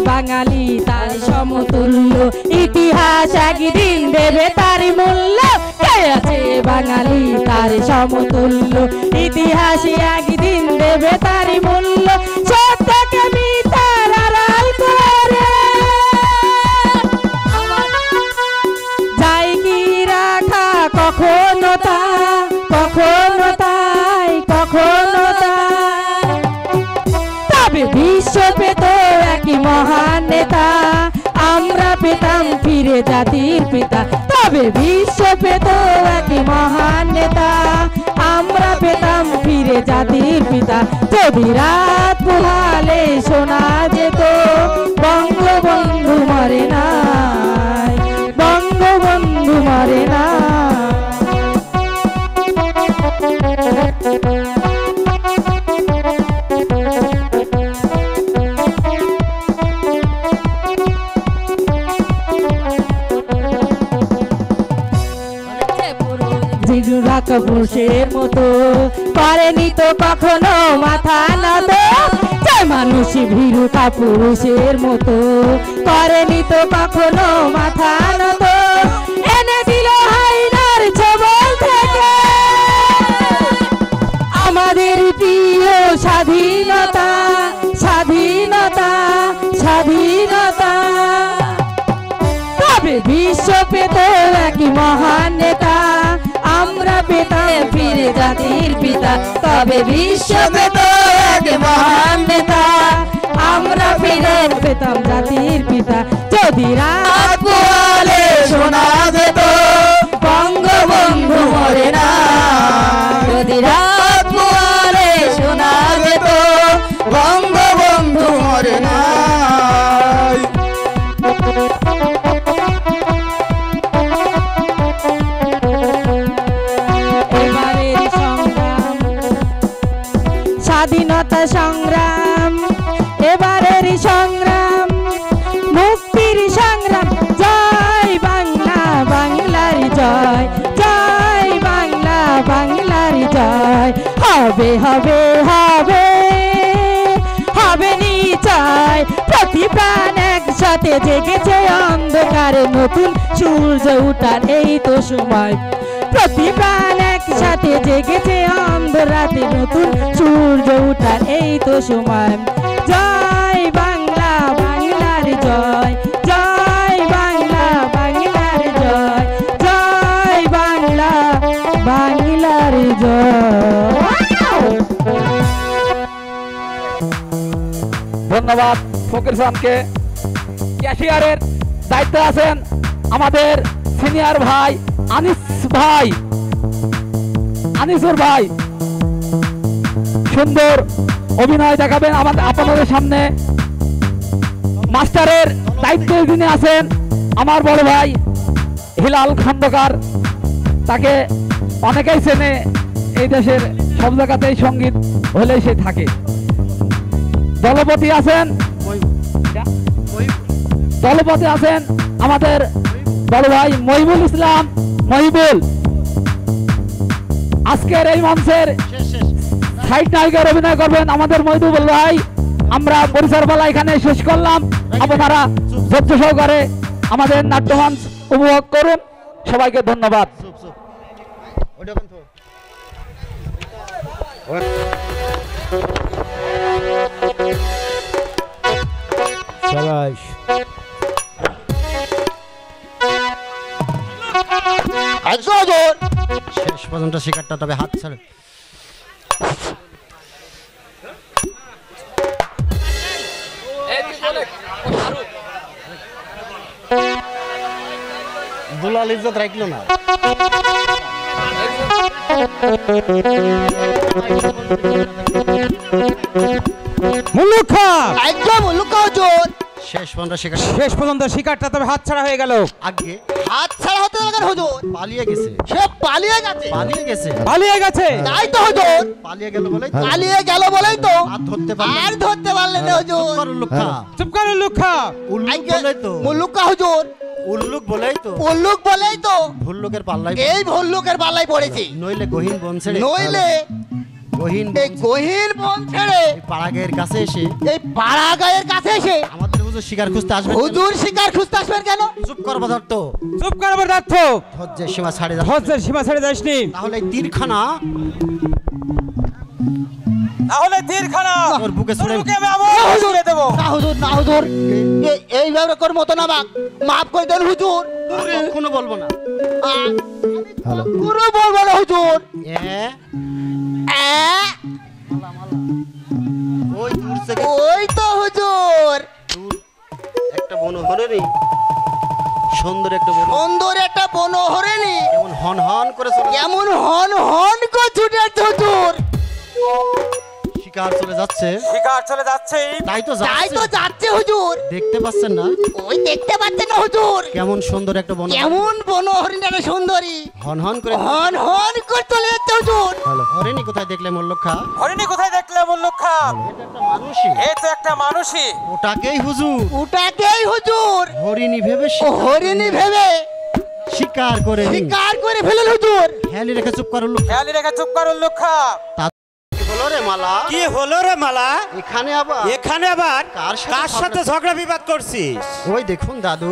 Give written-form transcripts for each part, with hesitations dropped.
বাঙালি তার সমতুল্য ইতিহাস একদিন দেবে তার মূল্য কে আছে বাঙালি তার সমতুল্য ইতিহাস একদিন দেবে তার মূল্য সত্যকে মিথ্যার আড়াল করে যাই কি রাখা কখনো তাই তবে বিশ্ব পেত একই মহান নেতা আমরা পেতাম ফিরে জাতির পিতা তবে বিশ্ব পেত একই মহান নেতা আমরা পেতাম ফিরে জাতির পিতা যদি রাত পোহালে শোনা যেত বঙ্গবন্ধু মরে নাই বঙ্গবন্ধু মরে না পুরুষের মতো পারেনি তো কখনো মাথা নত মানুষ ভীরু পুরুষের মতো পারেনি তো কখনো মাথা নত এনে দিল হাইনার ছবল থেকে আমাদের প্রিয় স্বাধীনতা স্বাধীনতা স্বাধীনতা তবে বিশ্ব পেত একই মহান নেতা আমরা পেতাম ফিরে জাতির পিতা তবে বিশ্ব পেত এক মহান নেতা আমরা ফিরে পেতাম জাতির পিতা যদি রাত পোহালে শোনা যেত বঙ্গবন্ধু মরে না যদি রাত পোহালে শোনা যেত বঙ্গবন্ধু মরে না স্বাধীনতা সংগ্রাম এবারের সংগ্রাম মুক্তির সংগ্রাম জয় বাংলা বাংলার জয় জয় বাংলা বাংলার জয় হবে হবে হবে হবে নিশ্চয় প্রতি প্রাণ একসাথে জেগেছে অন্ধকারে নতুন সূর্য উঠার এই তো সময় প্রতি প্রাণ একসাথে জেগেছে অন্ধরাতে নতুন সূর্য উঠার এই তো সময় জয় বাংলা বাংলার জয় জয় বাংলা বাংলার জয় জয় বাংলা বাংলার জয়। ধন্যবাদ ফকির খানকে। ক্যাশিয়ারের দায়িত্বে আছেন আমাদের সিনিয়র ভাই আনিসুর ভাই সুন্দর অভিনয় দেখাবেন আমাদের আপনাদের সামনে। মাস্টারের দায়িত্বে যিনি আছেন আমার বড় ভাই হিলাল খন্দকার, তাকে অনেকেই চেনে, এই দেশের সব জায়গাতেই সঙ্গীত হলেই সে থাকে। দলপতি আছেন আমাদের বড় ভাই মহিবুল ইসলাম মহিবুল। আজকের এই মঞ্চের সাইড নায়িকার অভিনয় করবেন আমাদের মহিবুল ভাই। আমরা পরিচয়পালা এখানে শেষ করলাম। আপনারা ধৈর্য সহকারে আমাদের নাট্যমঞ্চ উপভোগ করুন। সবাইকে ধন্যবাদ। শেষ পর্যন্ত শিকারটা তবে হাত ছাড়ে। দুলাল ইজ্জত রাখলো না। শেষ পর্যন্ত শিকারটা তবে হাত ছাড়া হয়ে গেল। আগে হাত ছাড়া হতে গেল হুজুর, পালিয়ে গেছে। সে পালিয়ে গেছে তাই তো হুজুর, পালিয়ে গেল বলেই তো আর ধরতে পারলেন না হুজুর। চুপ করো লুখা। উল্লুক বলেই তো হুজুর, উল্লুক বলেই তো ভুল্লুকের পাল্লায় পড়েছে। নইলে গহীন বন ছেড়ে পাড়াগাঁয়ের কাছে এসে আমাদের হুজুর শিকার খুঁজতে আসবেন। কেন? চুপ করবো ধরতো, ধৈর্যের সীমা ছাড়ে যাসনি। তাহলে তীরখানা তোর বুকে ছুঁড়ে দেবো। না হুজুর, এইভাবে কর মতো না, মাফ করে দেন হুজুর। কোনো বলবো না হুজুর। ওই তো হুজুর, একটা বনহরিণী, সুন্দর একটা বনহরিণী কেমন হন হন করে ছুটে হুজুর। শিকার চলে যাচ্ছে তাই তো যাচ্ছে হুজুর। দেখতে পাচ্ছেন না হুজুর, কেমন সুন্দর একটা বনহরিণী, একটা সুন্দরী হন হন করে চলে যাচ্ছে হুজুর। হরিণী কোথায় দেখলে মল্লক্ষা? এটা একটা মানুষই। ওটাকেই হুজুর হরিণী ভেবে শিকার করে ফেলেন হুজুর। খেয়ালি রেখে চুপ করুন লক্ষা। কি হলো রে মালা? এখানে আবার কার সাথে ঝগড়া বিবাদ করছিস? ওই দেখুন দাদু,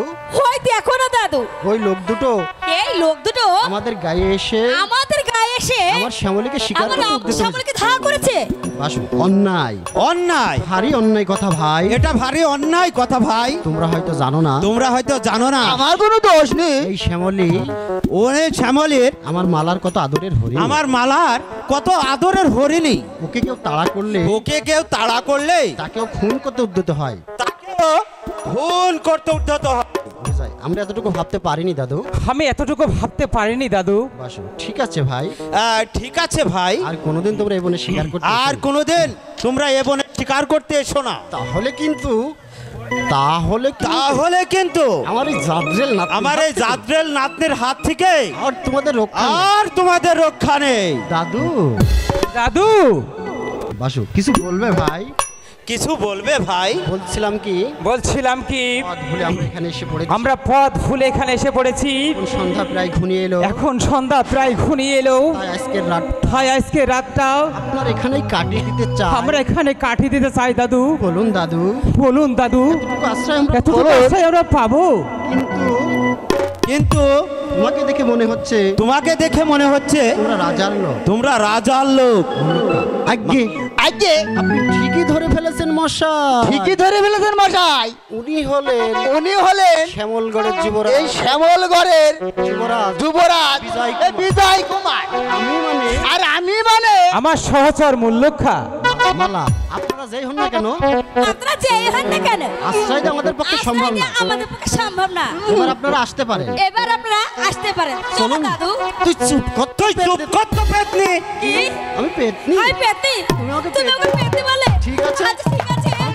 দেখো না দাদু, ওই লোক দুটো আমাদের গায়ে এসে আমার শ্যামলীকে শিকার শ্যামলীকে ধাওয়া করেছে। অন্যায়, ভারী অন্যায় কথা ভাই। এটা ভারী অন্যায় কথা ভাই। তোমরা হয়তো জানো না আমার কোনো দোষ নেই। এই শ্যামলীর আমার মালার কত আদরের হরিণী। ওকে কেউ তাড়া করলে তাকেও খুন করতে উদ্যত হয়। আমরা এতটুকু ভাবতে পারিনি দাদু। আমি এতটুকু ভাবতে পারিনি দাদু। ঠিক আছে ভাই, আর কোনোদিন তোমরা এই বনে শিকার করতে এসো না। তাহলে কিন্তু আমার এই জাদ্রেল নাতনের হাত থেকে আর তোমাদের রক্ষা নেই। দাদু বাসু কিছু বলবে ভাই? বলছিলাম কি আমরা পথ ভুলে এখানে এসে পড়েছি। এখন সন্ধ্যা প্রায় ঘনিয়ে এলো। তাই আজকের রাতটাও আমরা এখানে কাটিয়ে দিতে চাই দাদু। বলুন দাদু, এতটুকু আশ্রয় আমরা পাবো? কিন্তু তোমাকে দেখে মনে হচ্ছে তোমরা রাজার লোক। আগে আপনি ঠিকই ধরে ফেলেছেন মশাই। উনি হলেন শ্যামলগড়ের যুবরাজ বিজয় কুমার। আমি মানে আমার সহচর মূল্যক্ষা। মালা, আপনারা যেই হন না কেন আশ্রয় আমাদের পক্ষে সম্ভব না। এবার আপনারা আসতে পারেন। চলুন দাদু। তুই চুপ কর তো পেতনি। আমি পেতনি? তুমি আমাকে পেতনি বলে? ঠিক আছে আমি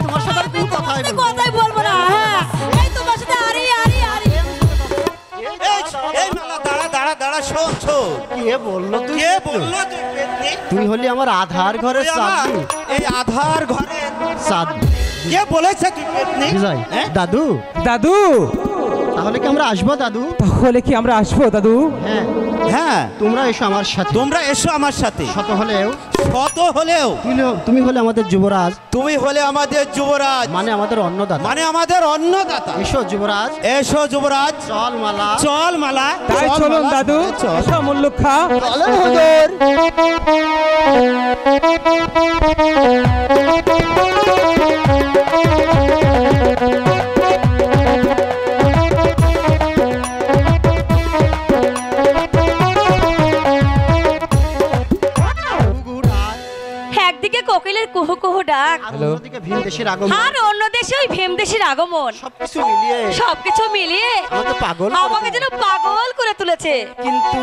তোমার সাথে কোনো কথাই বলবো না। এই তোমার সাথে আরে শোন শোন, কে বললো তুই কে বললো তুই পেতনি? তুই হলি আমার আধার ঘরের তুই আমার চাঁদনি এই আধার ঘরে চাঁদনি কে বলেছে তুই পেতনি? বিজয় হ্যাঁ? দাদু দাদু তাহলে কি আমরা আসবো দাদু? তাহলে কি আমরা আসবো দাদু? হ্যাঁ হ্যাঁ, তোমরা এসো আমার সাথে। তোমরা এসো আমার সাথে। শত হলেও শত হলেও তুমি হলে আমাদের যুবরাজ, তুমি হলে আমাদের যুবরাজ, মানে আমাদের অন্নদাতা। মানে আমাদের অন্নদাতা। এসো যুবরাজ, এসো যুবরাজ, চল মালা। চল মালা। তাই চল চলুন মালা, দাদু, চল। এসো মুল্লুক্ষা। চলেন হুজুর। একদিকে কোকিলের কুহু কুহু ডাক, আর অন্যদিকে ভিনদেশের আগমন। আর অন্য দেশে ওই ভীমদেশের আগমন। সবকিছু মিলিয়ে সবকিছু মিলিয়ে আমাকে পাগল করে আমাকে যেন পাগল করে তুলেছে। কিন্তু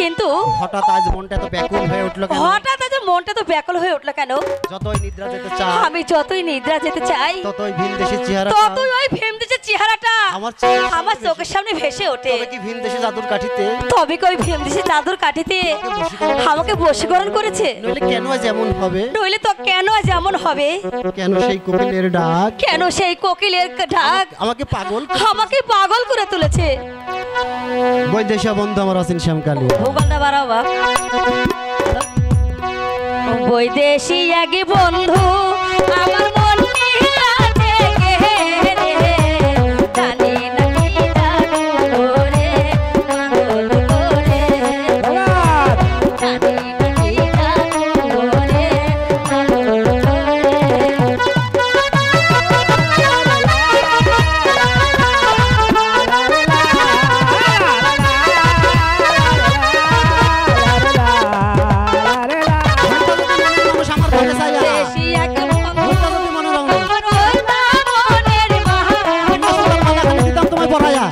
কিন্তু হঠাৎ আজ মনটা এত ব্যাকুল হয়ে উঠলো কেন? হঠাৎ আজ মনটা তো ব্যাকুল হয়ে উঠলো কেন? যতই নিদ্রা যেতে চাই, আমি যতই নিদ্রা যেতে চাই, ততই ভিনদেশের চেহারা, ততই ওই ভীমদেশের চেহারাটা আমার চোখের সামনে ভেসে ওঠে। তবে কি ভিনদেশে জাদুর কাঠিতে তবে কি ওই ভীমদেশের চাদর কাঠিতে আমাকে বশীকরণ করেছে? নইলে কেন আজ এমন হবে? নইলে তো কেন আজ এমন হবে? কেন সেই কোকিলের ডাক কেন সেই কোকিলের ডাক আমাকে পাগল আমাকে পাগল করে তুলেছে? বৈদেশিয়া বন্ধু আমার অসীন শ্যামকালী। ভূগোলটা বাড়াও বাপ। বৈদেশি এক বন্ধু আমার মন নিয়া থেকে রে, জানি না কি জাদু করে পাগল করে, জানি না কি জাদু করে পাগল আমার ঘরে চাইয়া। দেশি এক বন্ধু ঘরটা যদি মনে রঙ আমার ওই মনের বাহার। মালাখানি দিতাম তোমায় পড়াইয়া।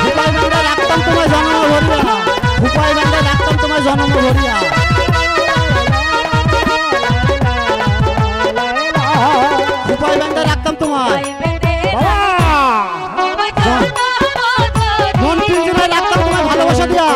ভুপাই বান্ধা রাখতাম তোমায় জন্ম ভরিয়া। ভুপাই বান্ধা রাখতাম তোমায় জন্ম ভরিয়া। ভুপাই বান্ধা রাখতাম তোমায় মন পিঞ্জরায় রাখতাম তোমায় ভালোবাসা দিয়া।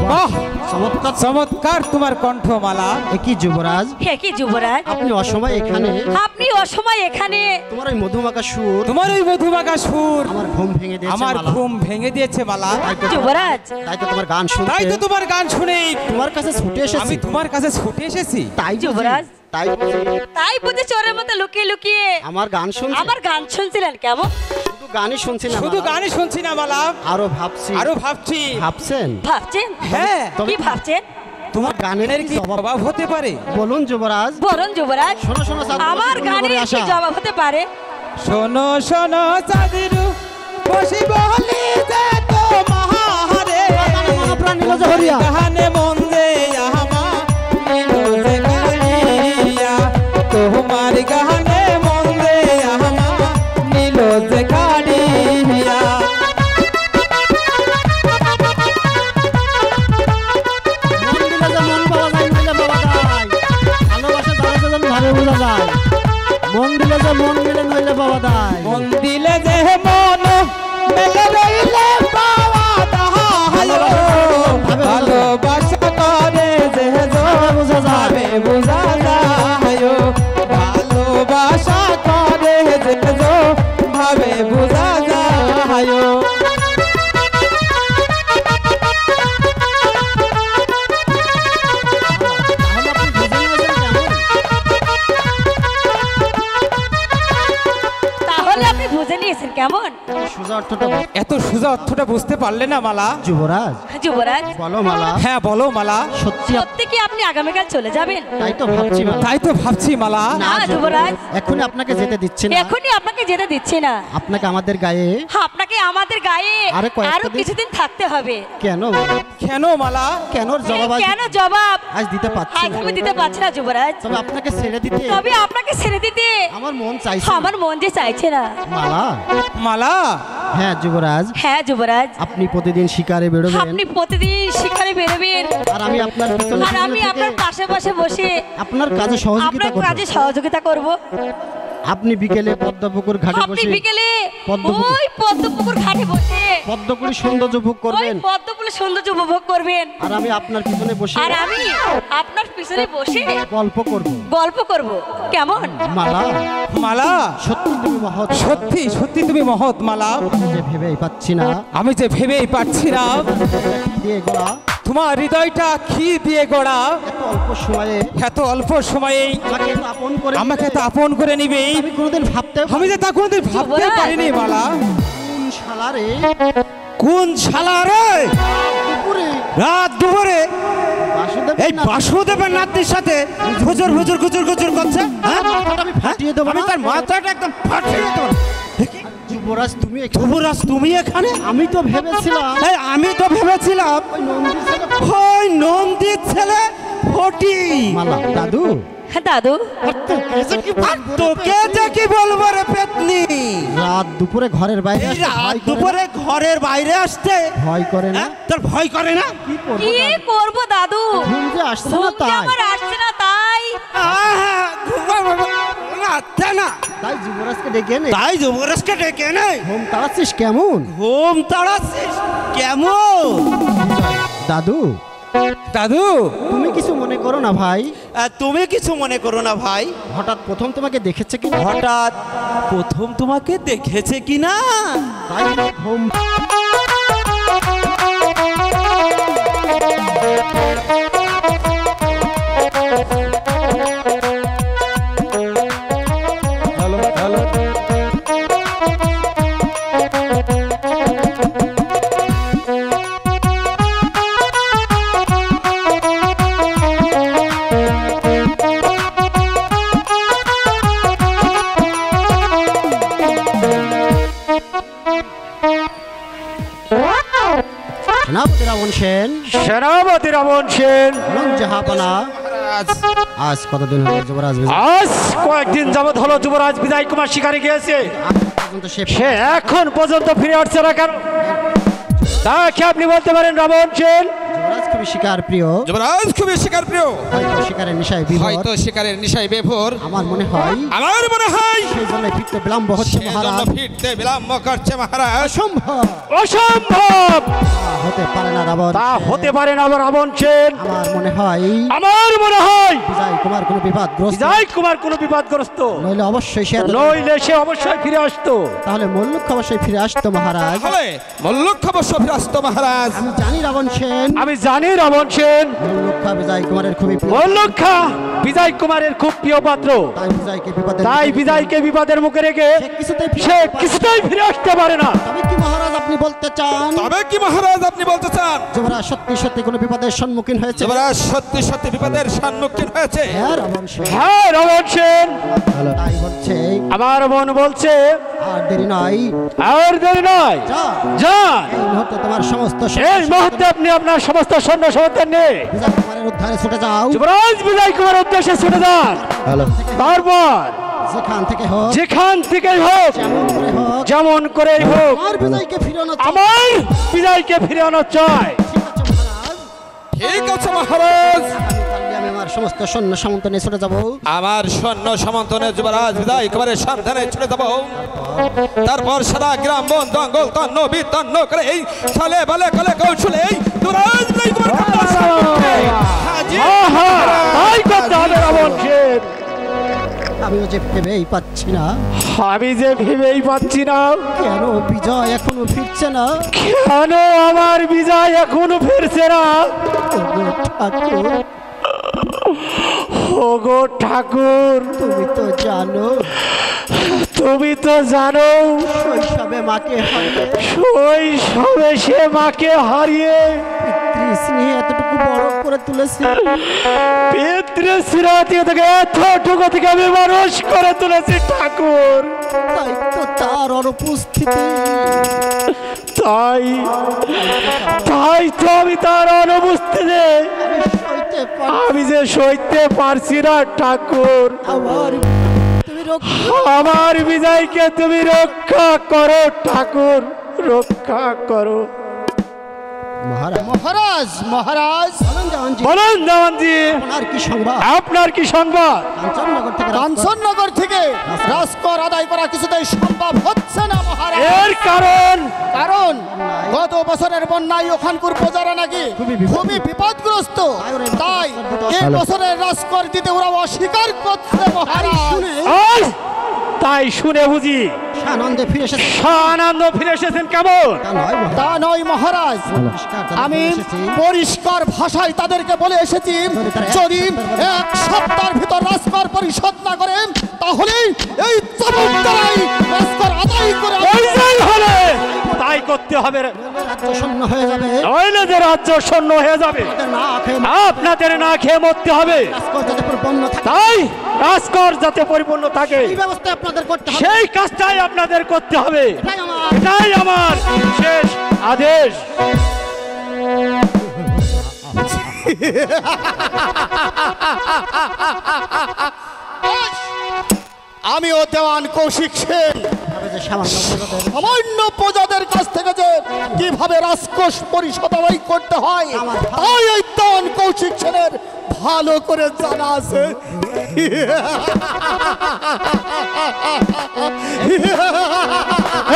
বাহ, চমৎকার চমৎকার তোমার কণ্ঠমালা। একই যুবরাজ, হে কি যুবরাজ, আপনি অসময় এখানে। আপনি অসময় এখানে। তোমার ওই মধুমাখা সুর তোমার ওই মধুমাখা সুর আমার ঘুম ভেঙে দিয়েছে আমার মালা। ঘুম ভেঙে দিয়েছে মালা। যুবরাজ, তাই তো তোমার গান শুনতে তাই তো তোমার গান শুনে তোমার কাছে ছুটে এসেছি। আমি তোমার কাছে ছুটে এসেছি। তাই বুঝি, যুবরাজ। তাই বুঝি তাই বুঝি চোরের মতো লুকিয়ে লুকিয়ে আমার গান শুনছি। আমার গান শুনছিলেন কেমন? শুধু গানই শুনছি না শুধু মালা। গানই শুনছি না মালা, আরো ভাবছি। আরো ভাবছি। ভাবছেন ভাবছেন? হ্যাঁ, কি ভাবছেন? তোমার গানের গানের কি কি জবাব? জবাব হতে পারে? বলুন যুবরাজ। বরণ যুবরাজ, শোনো শোনো সাধু, আমার বসে গানের বলে কি আসা। জবাব হতে পারে? শোনো শোনো চাঁদিরু বসি বলি যে তোমারে মহাপ্রাণ নীলজ হরিয়া। গানে মন দে আমা নীলজ কালিয়া, তোমার গানে মন দে আমা নীলজ কালিয়া। মন দিলে যে মন পাওয়া যায়, নইলে পাওয়া যায়। ভালোবাসা যারা যেজন ভাবে বোঝা যায়। মন দিলে যে মন মিলে, নইলে পাওয়া যায়। মন দিলে যে মন মেলে রইলে পাওয়া দাহায়, ভালোবাসা করে যে বোঝা যায়। যাবে বোঝা যায়, ভালোবাসা করে যে ভাবে বোঝা যায়। তাহলে আপনি বুঝে নিয়েছেন কেমন? তাহলে আপনি বুঝে নিয়েছেন কেমন? সোজা অর্থটা এত সোজা অর্থটা বুঝতে পারলে না মালা? যুবরাজ যুবরাজ বলো মালা। হ্যাঁ বলো মালা। সত্যি সত্যি কি আপনি আগামীকাল চলে যাবেন? তাই তো ভাবছি মালা। তাই তো ভাবছি মালা। না যুবরাজ, এখনই আপনাকে যেতে দিচ্ছে না। এখনই আপনাকে যেতে দিচ্ছি না। আপনাকে আমাদের গায়ে আপনাকে আমাদের গায়ে আরে কয়েকটা আরো দিন- কিছুদিন থাকতে হবে। কেন কেন মালা? কেন জবাব কেন জবাব আজ দিতে পারছি আজ না। আমি দিতে পারছি না যুবরাজ। তবে আপনাকে ছেড়ে দিতে তবে আপনাকে ছেড়ে দিতে আমার মন চাইছে। আমার মন যে চাইছে না। মালা। মালা হ্যাঁ যুবরাজ, হ্যাঁ যুবরাজ, আপনি প্রতিদিন শিকারে বেরোবেন আপনি প্রতিদিন শিকারে বেরোবেন আর আমি আপনার পিছনে আর আমি থেকে আপনার পাশে পাশে বসে আপনার কাজে সহযোগিতা আপনার করব। কাজে সহযোগিতা করব। আপনি বিকেলে পদ্মপুকুর ঘাটে আপনি বসে বিকেলে পদ্মপুকুর- ওই পদ্মপুকুর ঘাটে বসে পদ্মকুড়ি সৌন্দর্য উপভোগ ওই করবেন পদ্মফুলের সৌন্দর্য উপভোগ করবেন আর আমি আপনার পিছনে বসে আর আমি আপনার পিছনে বসে গল্প করব। গল্প করব। কেমন? মালা, মালা সত্যি তুমি মহৎ। সত্যি সত্যি তুমি মহৎ মালা। আমি যে ভেবেই পাচ্ছি না আমি যে ভেবেই পাচ্ছি না দিয়ে গোড়া তোমার হৃদয়টা কি দিয়ে গড়া। এত অল্প সময়ে এত অল্প সময়েই আমাকে এত আপন করে আমাকে নিবে। তো আপন করে নিবে। আমি কোনোদিন ভাবতে আমি যে তা কোনোদিন ভাবতে যুবরাজ। পারিনি মালা। কোন শালারে কোন শালা রে পুকুরে রাত দুপুরে বাসুদেব এই বাসুদেবের নাতির সাথে হুজুর হুজুর গুজুর গুজুর করছে? হ্যাঁ আমি ফাটিয়ে দেবো আমি না। তার মাথাটা একদম ফাটিয়ে দেবো। যুবরাজ তুমি এখানে- যুবরাজ তুমি এখানে? আমি তো ভেবেছিলাম এই আমি তো ভেবেছিলাম ওই নন্দীর ছেলে ওই নন্দীর ছেলে ফটি। মালা দাদু হ্যাঁ দাদু, তোকে যে কি বলবো রে পেতনি, রাত দুপুরে ঘরের বাইরে এই আসতে রাত ভয় করে না? দুপুরে ঘরের বাইরে আসতে ভয় করে না? হ্যাঁ? তোর ভয় করে না? কি করবো কি দাদু? করব দাদু? ঘুম যে আসছে ঘুম না যে তাই আমার আসছে না তাই। আহা, ঘুমাবো না, তাই না? তাই যুবরাজকে ডেকে নে। তাই যুবরাজকে ডেকে নেই। ঘুম তাড়াচ্ছিস কেমন ঘুম তাড়াচ্ছিস কেমন? দাদু? দাদু তুমি কিছু মনে করো না ভাই, তুমি কিছু মনে করো না ভাই। হঠাৎ প্রথম তোমাকে দেখেছে কি হঠাৎ প্রথম তোমাকে দেখেছে কিনা তাই ঘুম সেনাপতি রাবণ সেন, সেনাপতি রাবণ সেন জাহাপনা, আজ কতদিন হলো যুবরাজ আজ কয়েকদিন যাবৎ হলো যুবরাজ বিজয় কুমার শিকারে গিয়েছে, পর্যন্ত সে সে এখন পর্যন্ত ফিরে আসছে না কেন? তা কি আপনি বলতে পারেন রাবণ সেন? যুবরাজ খুবই শিকার প্রিয়, যুবরাজ খুবই শিকার প্রিয়, হয়তো শিকারের নেশায় বিভোর। হয়তো শিকারের নেশায় বেভোর। আমার মনে হয় আমার মনে হয় সেই জন্য ফিরতে বিলম্ব হচ্ছে সেজন্য মহারাজ। ফিরতে বিলম্ব করছে মহারাজ। অসম্ভব, অসম্ভব, তা হতে পারে না রাবণ। তা হতে পারে না রাবণ সেন। আমার মনে হয় আমার মনে হয় বিজয় কুমার কোনো বিবাদগ্রস্ত, বিজয় কুমার কোনো বিপদগ্রস্ত, নইলে অবশ্যই সে নইলে সে অবশ্যই ফিরে আসতো। তাহলে মল্লুক অবশ্যই ফিরে আসতো মহারাজ। তাহলে মল্লুক অবশ্য ফিরাস্ত মহারাজ। আমি জানি রাবণ সেন আমি জানি রাবণ সেন মল্লুক্ষা বিজয় কুমারের খুবই প্রিয়, মল্লুক্ষা বিজয় কুমারের খুব প্রিয় পাত্র, তাই বিজয়কে বিপদে তাই বিজয়কে বিপদের মুখে রেখে সে কিছুতেই ফিরে সে আসতে পারে না। কিছুতেই ফিরে আসতে পারে না। তবে কি মহারাজ আপনি বলতে চান তবে কি মহারাজ আপনি বলতে চান যুবরাজ সত্যি সত্যি কোনো বিপদের সম্মুখীন হয়েছে? যুবরাজ সত্যি সত্যি বিপদের সম্মুখীন হয়েছে? হ্যাঁ রাবণ সেন, হ্যাঁ রাবণ সেন, তাই হচ্ছে আমার মন বলছে আর দেরি নয়, আর দেরি নয়, যা যান। এই মুহূর্তে তোমার সমস্ত এই মুহূর্তে আপনি আপনার সমস্ত সৈন্য সামর্থ্য নিয়ে বিজয় কুমারের উদ্ধারে ছুটে যাও। যুবরাজ বিজয় কুমার উদ্দেশ্যে ছুটে যান। তারপর যেখান থেকে হোক যেখান থেকেই হোক, যেমন করে হোক যেমন করেই হোক, আমার বিজয়কে ফিরানো চাই। আমার বিজয়কে ফিরে আনা চাই। ঠিক আছে মহারাজ, ঠিক আছে মহারাজ। আগামীকাল আমি আমার সমস্ত সৈন্য সামন্ত নিয়ে ছুটে যাবো। আমার সৈন্য সমন্তনে যুবরাজ বিদায় কুমারের সাবধানে ছুটে যাব। তারপর সারা গ্রাম বন জঙ্গল তন্ন বিতন্ন করে এই ছলে বলে কলে কৌশলে এই যুবরাজ বিদায় কুমার হাজির। আহা, তাই করতে হবে রাবণ সেন। আমিও যে ভেবেই পাচ্ছি না আমি যে ভেবেই পাচ্ছি না কেন বিজয় এখনো ফিরছে না। কেন আমার বিজয় এখনো ফিরছে না। ওগো ঠাকুর, ওগো ঠাকুর, তুমি তো জানো তুমি তো জানো শৈশবে মাকে হারিয়ে শৈশবে সে মাকে হারিয়ে স্নেহে এতটুকু বড় করে তুলেছে। পিতৃস্মৃতি থেকে এতটুকু থেকে আমি মানুষ করে তুলেছি ঠাকুর। তাই তো তার অনুপস্থিতি, তাই তাই তো আমি তার অনুপস্থিতি আমি যে সইতে পারছি না ঠাকুর। আমার বিজয়কে তুমি রক্ষা করো ঠাকুর, রক্ষা করো। মহারাজ মহারাজ বলুন দেওয়ানজি, আপনার কি সংবাদ? আপনার কি সংবাদ? কাঞ্চননগর থেকে রাজকর আদায় করা কিছুতেই সম্ভব হচ্ছে না মহারাজ। এর কারণ কারণ গত বছরের বন্যায় ওখানকার প্রজারা নাকি খুবই বিপদগ্রস্ত, তাই এই বছরের রাজকর দিতে ওরা অস্বীকার করছে মহারাজ। তাই শুনে বুঝি আনন্দে ফিরে এসেছে। আনন্দ ফিরে এসেছেন কেমন? তা নয় মহারাজ, আমি পরিষ্কার ভাষায় তাদেরকে বলে এসেছি যদি এক সপ্তাহের ভিতর রাজকর পরিশোধ না করেন তাহলে এই চাবুক দ্বারাই রাজকর আদায় করে হলে তাই করতে হবে। রাজ্য শূন্য হয়ে যাবে, নইলে যে রাজ্য শূন্য হয়ে যাবে, আপনাদের না খেয়ে মরতে হবে। রাজকর যাতে পরিপূর্ণ থাকে, তাই রাজকর যাতে পরিপূর্ণ থাকে এই ব্যবস্থা আপনাদের করতে হবে। সেই কাজটাই আপনাদের করতে হবে, এটাই এটাই আমার আমার শেষ আদেশ। আমিও দেওয়ান কৌশিক সেন সামান্য প্রজাদের কাছ থেকে যে কিভাবে রাজকোষ পরিশোধ করতে হয় তাই এই দেওয়ান কৌশিক সেনের ভালো করে জানা আছে।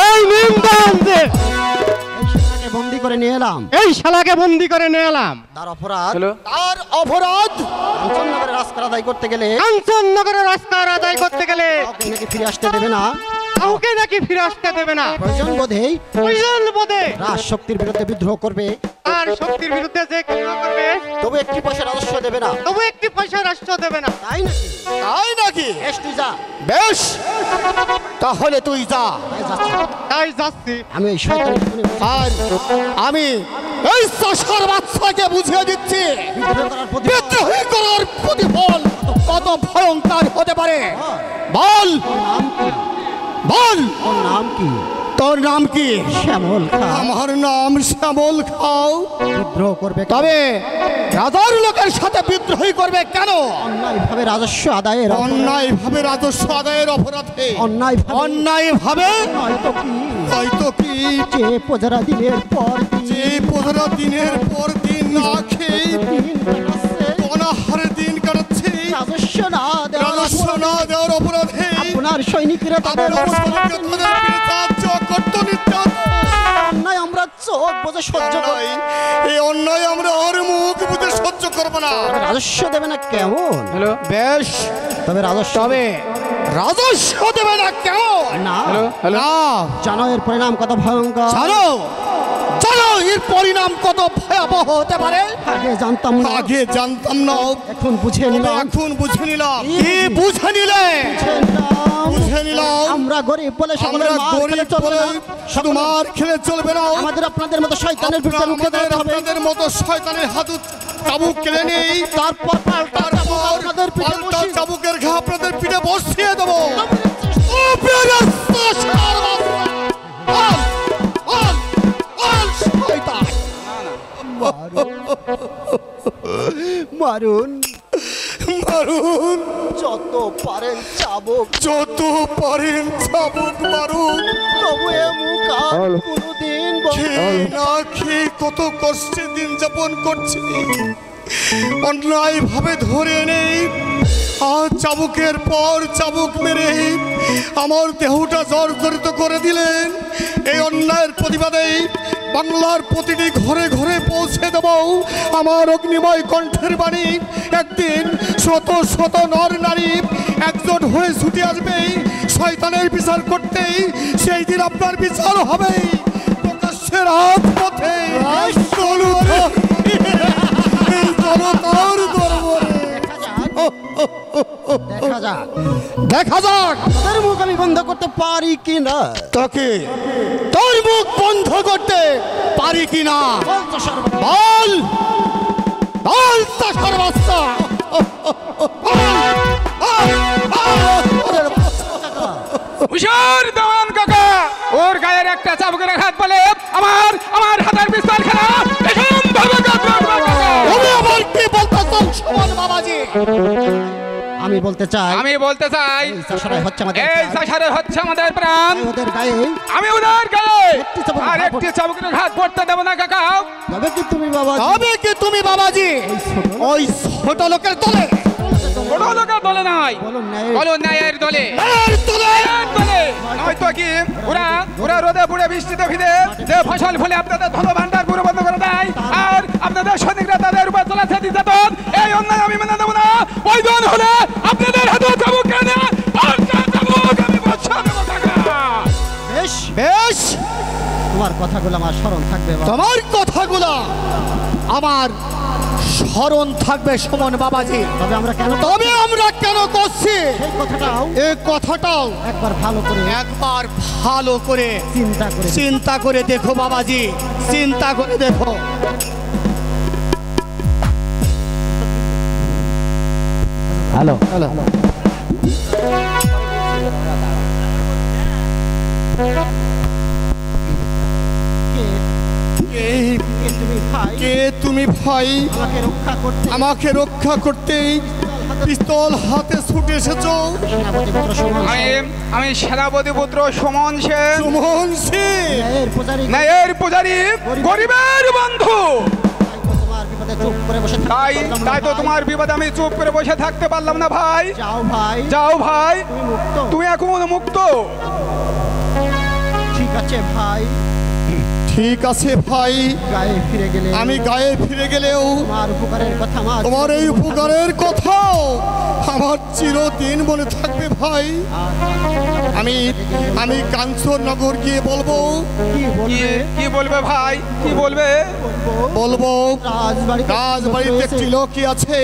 এই নিমদানতে বন্দি করে নিয়ে এলাম, এই শালাকে বন্দি করে নিয়ে এলাম। তার অপরাধ কাঞ্চননগরে রাজকর আদায় করতে গেলে কাঞ্চননগরে রাজকর আদায় করতে গেলে কাউকে নাকি ফিরে আসতে দেবে না, কাউকে নাকি ফিরে আসতে দেবে না। প্রয়োজন বোধে রাজ শক্তির বিরুদ্ধে বিদ্রোহ করবে, আর শক্তির বিরুদ্ধে যে বিদ্রোহ করবে তবু একটি পয়সা রাজস্ব দেবে না। তবু একটি পয়সা রাষ্ট্র দেবে না। তাই নাকি? তাই নাকি? বেশ তুই যা। বেশ তাহলে তুই যা। তাই যাচ্ছি। আমি এই শয়তানি আর আমি এই চাষার বাচ্চাকে বুঝিয়ে দিচ্ছি বিদ্রোহী করার প্রতিফল কত ভয়ঙ্কর হতে পারে। বল বল তোর নাম কি? তোর নাম কি? শ্যামল খাও। আমার নাম শ্যামল খাও। বিদ্রোহ করবে তবে রাজার লোকের সাথে বিদ্রোহী করবে কেন? অন্যায়ভাবে রাজস্ব আদায়ের অপরাধে অন্যায়ভাবে হয়তো কি যে প্রজারা দিনের পর দিন না খেয়ে অনাহারে দিন কাটাচ্ছে রাজস্ব না দেওয়ার অপরাধে আপনার সৈনিকরা তাদের অন্যায় আমরা চোখ বুঝে সহ্য করি, এই অন্যায় আমরা ওর মুখ বুঝে সহ্য করবো না। রাজস্ব দেবে না কেমন? বেশ তবে রাজস্ব দেবে না কেমন? না জানো এর পরিণাম কত ভয়ঙ্কর? জানো এর পরিণাম কত ভয়াবহ হতে পারে? আগে জানতাম না, এখন বুঝে নিলাম। কি বুঝে নিলাম? আমরা গরিব বলে শুধু মার খেলে চলবে না, আমাদের আপনাদের মতো শয়তানের বিরুদ্ধে রুখে দাঁড়াতে হবে। আপনাদের মতো শয়তানের হাত চাবুক কেড়ে নেই, তারপর আপনাদের চাবুকের ঘা আপনাদের পিঠে বসিয়ে দেবো। মারুন যত পারেন চাবুক মারুন, তবু এ মুখ আর কোনোদিন না খেয়ে কত কষ্টে দিন যাপন করছি। অন্যায় ভাবে ধরে নেই আর চাবুকের পর চাবুক মেরে আমার দেহটা জর্জরিত করে দিলেন। এই অন্যায়ের প্রতিবাদে বাংলার প্রতিটি ঘরে ঘরে পৌঁছে দেব আমার অগ্নিময় কণ্ঠের বাণী। একদিন শত শত নর নারী একজোট হয়ে ছুটে আসবে শয়তানের বিচার করতেই, সেই দিন আপনার বিচার হবে প্রকাশ্যে রাজপথে। জনতার দরবারে দেখা যাক দেখা যাক তোর মুখ আমি বন্ধ করতে পারি কি না। তোকে তোর মুখ বন্ধ করতে পারি কিনা বল তো সর্বনাশ। বল বল তো সর্বস্ব হুশিয়ার দেওয়ান কাকা, ওর গায়ের একটা চাবুকের আঘাত বলে আমার হাতের পিস্তল খেলা ভীষণভাবে কাঁপবে কাকা। তুমি আবার কি বলতেছ সুমন বাবাজি? আমি বলতে চাই এই চাষারাই হচ্ছে আমাদের এই চাষারে হচ্ছে আমাদের প্রাণ। ওদের গায়ে আমি ওদের গায়ে একটি চাবুক আর ঘা একটি চাবুকের ঘাত পড়তে দেব না কাকা। তবে কি তুমি বাবা তবে কি তুমি বাবাজি ওই ছোট লোকের দলে বড় লোকের দলে নাই, বলো ন্যায়ের দলে। ন্যায়ের দলে নয়তো কি ওরা রোদে পুড়ে বৃষ্টিতে ভিজে যে ফসল ফলে আপনাদের ধন ভান্ডার পুরো বন্ধ করে দেয়, আর আপনাদের সৈনিকরা তাদের উপর চলেছে নির্যাতন। এই অন্যায় আমি মেনে নেব না। প্রয়োজন হলে আপনাদের হাতে চাবুক কেনে চাবুক আমি বর্ষা দেবো কাকা। বেশ বেশ তোমার কথাগুলো আমার স্মরণ থাকবে বাবা। তোমার কথাগুলো আমার স্মরণ থাকবে সুমন বাবাজি। তবে আমরা কেন করছি সেই কথাটাও এই কথাটাও একবার ভালো করে চিন্তা করে দেখো বাবাজি, চিন্তা করে দেখো। হ্যালো কে তুমি ভাই? আমাকে রক্ষা করতে পিস্তল হাতে ছুটে এসেছো? আমি সেনাপতি পুত্র সুমন সেন, ন্যায়ের পূজারী, গরিবের বন্ধু। তাই তো তোমার বিপদে আমি চুপ করে বসে থাকতে পারলাম না ভাই। যাও ভাই, তুমি এখন মুক্ত। ঠিক আছে ভাই, গায়ে ফিরে গেলে আমি গায়ে ফিরে গেলেও তোমার এই উপকারের কথাও আমার চিরদিন মনে থাকবে ভাই। আমি কাঞ্চননগর গিয়ে বলবো। কি বলবে ভাই? কি বলবো? রাজবাড়িতে একটি লোকই আছে,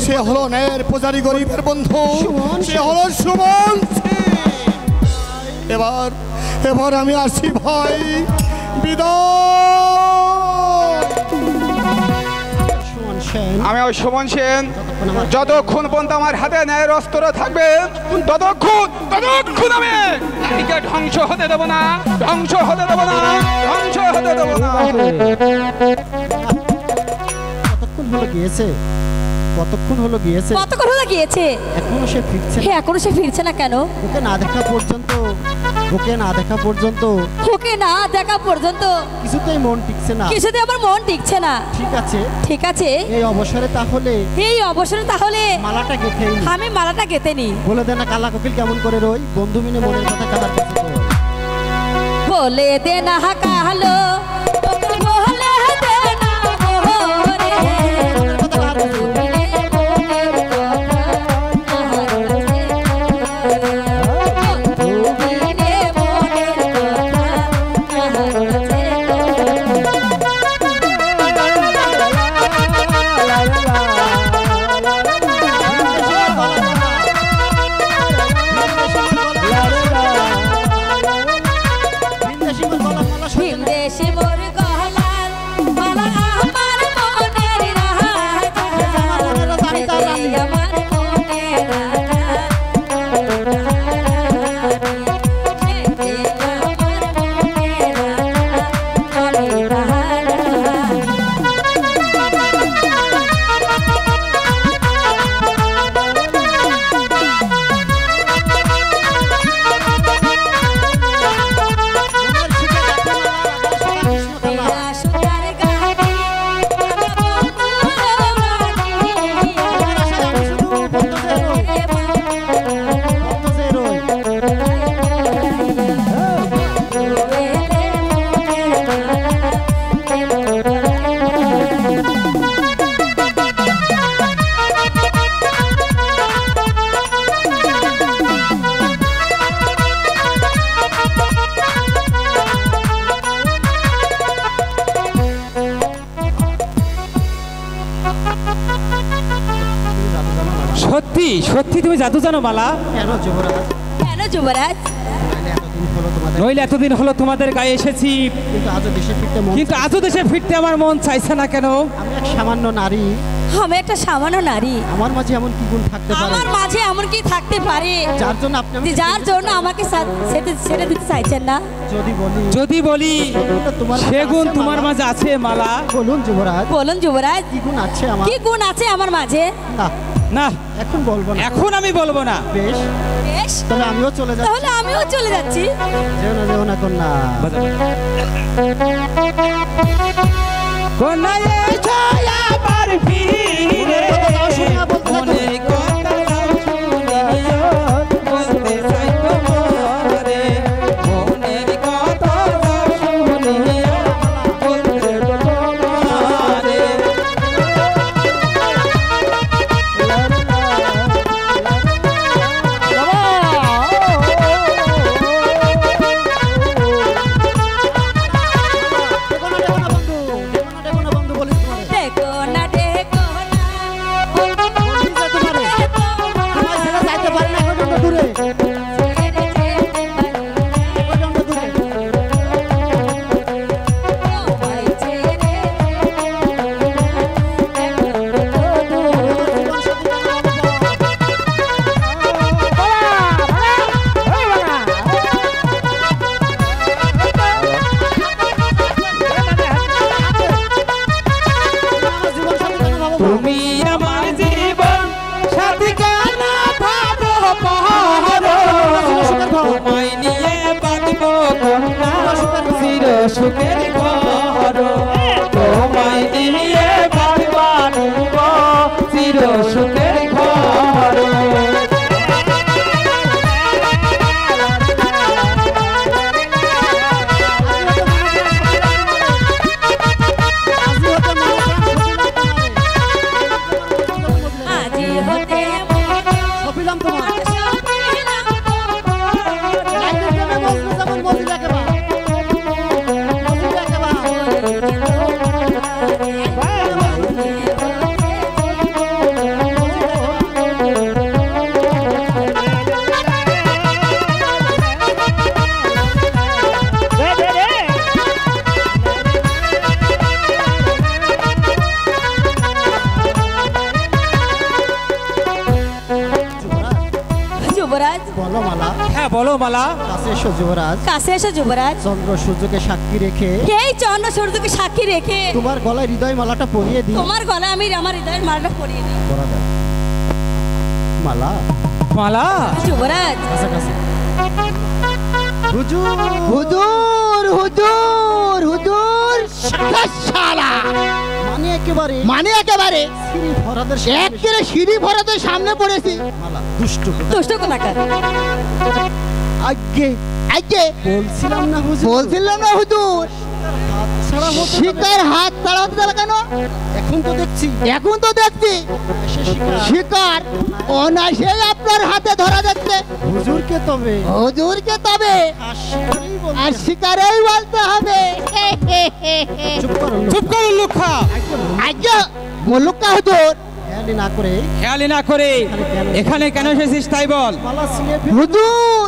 সে হলো ন্যায়ের পূজারী, গরিবের বন্ধু, সে হলো সুমন। এবার আমি আসি ভাই, আমি সুমন সেন, যতক্ষণ পর্যন্ত আমার হাতে ন্যায়ের অস্ত্র থাকবে ততক্ষণ আমি এদিকে ধ্বংস হতে দেব না। কতক্ষণ হলো গিয়েছে এখনো সে ফিরছে না কেন? ওকে না দেখা পর্যন্ত কিছুতেই মন টিকছে না, আমার মন টিকছে না। ঠিক আছে এই অবসরে তাহলে আমি মালাটা গেঁথে নি। বলে দে না কালা কোকিল কেমন করে রই, বন্ধু মিলে মনের কথা কালার কাছে বলে দে না কালো দেশে সত্যি তুমি জাদু জানো মালা? কেন যুবরাজ? কেন যুবরাজ? নইলে এতদিন হলো তোমাদের নইলে এতদিন হলো তোমাদের গায়ে এসেছি, কিন্তু আজও দেশে ফিরতে কিন্তু আজও দেশে ফিরতে আমার মন চাইছে না কেন? আমি এক সামান্য নারী, আমি একটা সামান্য নারী, আমার মাঝে এমন কি গুণ থাকতে পারে আমার মাঝে এমন কি থাকতে পারে যার জন্য আপনি আমাকে যার জন্য আমাকে ছেড়ে দিতে চাইছেন না? যদি বলি তোমার সে গুণ মাঝে তোমার আছে, মাঝে আছে মালা। বলুন যুবরাজ বলুন যুবরাজ, কি গুণ আছে আমার? কি গুণ আছে আমার মাঝে? না না এখন বলবো না। এখন আমি বলবো না। বেশ বেশ, তাহলে আমিও চলে যাচ্ছি। তাহলে আমিও চলে যাচ্ছি। যেও না কন্যা। কন্যা এসো আবার ফিরে, মনের কথা শুনিও, বলতে চাই তোমারে, মনের কথা শুনিও, বলতে তোমারে। দেখো না দেখো না, ছেড়ে যেতে পারি না, তোমায় ছেড়ে তুমি আমার জীবন সাথী কেন ভাবো পাহাড়, তোমায় নিয়ে বাঁধবো কন্যা চির সুখের ঘর, তোমায় নিয়ে বাঁধবো চির সুখের ঘর। আজি হতে সপিলাম তোমার। যুবরাজ, বলো মালা। হ্যাঁ বলো মালা। কাছে এসো যুবরাজ। কাছে এসো যুবরাজ। চন্দ্র সূর্যকে সাক্ষী রেখে এই চন্দ্র সূর্যকে সাক্ষী রেখে তোমার গলায় হৃদয় মালাটা পরিয়ে দিই। তোমার গলায় আমি আমার হৃদয়ের মালাটা পরিয়ে দিই। পরা দাও। মালা মালা যুবরাজ, কাছাকাছি। হুজুর হুজুর হুজুর হুজুর শালা মানে একেবারে সিঁড়ি ভরাদের একেবারে সিঁড়ি ভরাদের সামনে পড়েছি। মালা দুষ্ট দুষ্ট কোনাকার। আগে আগে বলছিলাম না হুজুর শিকার হাত ছাড়া হতে দিল কেন? এখন তো দেখছি শিকার অনায়াসে আপনার হাতে ধরা যাচ্ছে। হুজুরকে তবে আর শিকারেই বলতে হবে। চুপ করুন লুক্ষা, আজ্ঞা মুলুক্কা হুজুর। খেয়ালি না করে এখানে কেন এসেছিস তাই বল। হুজুর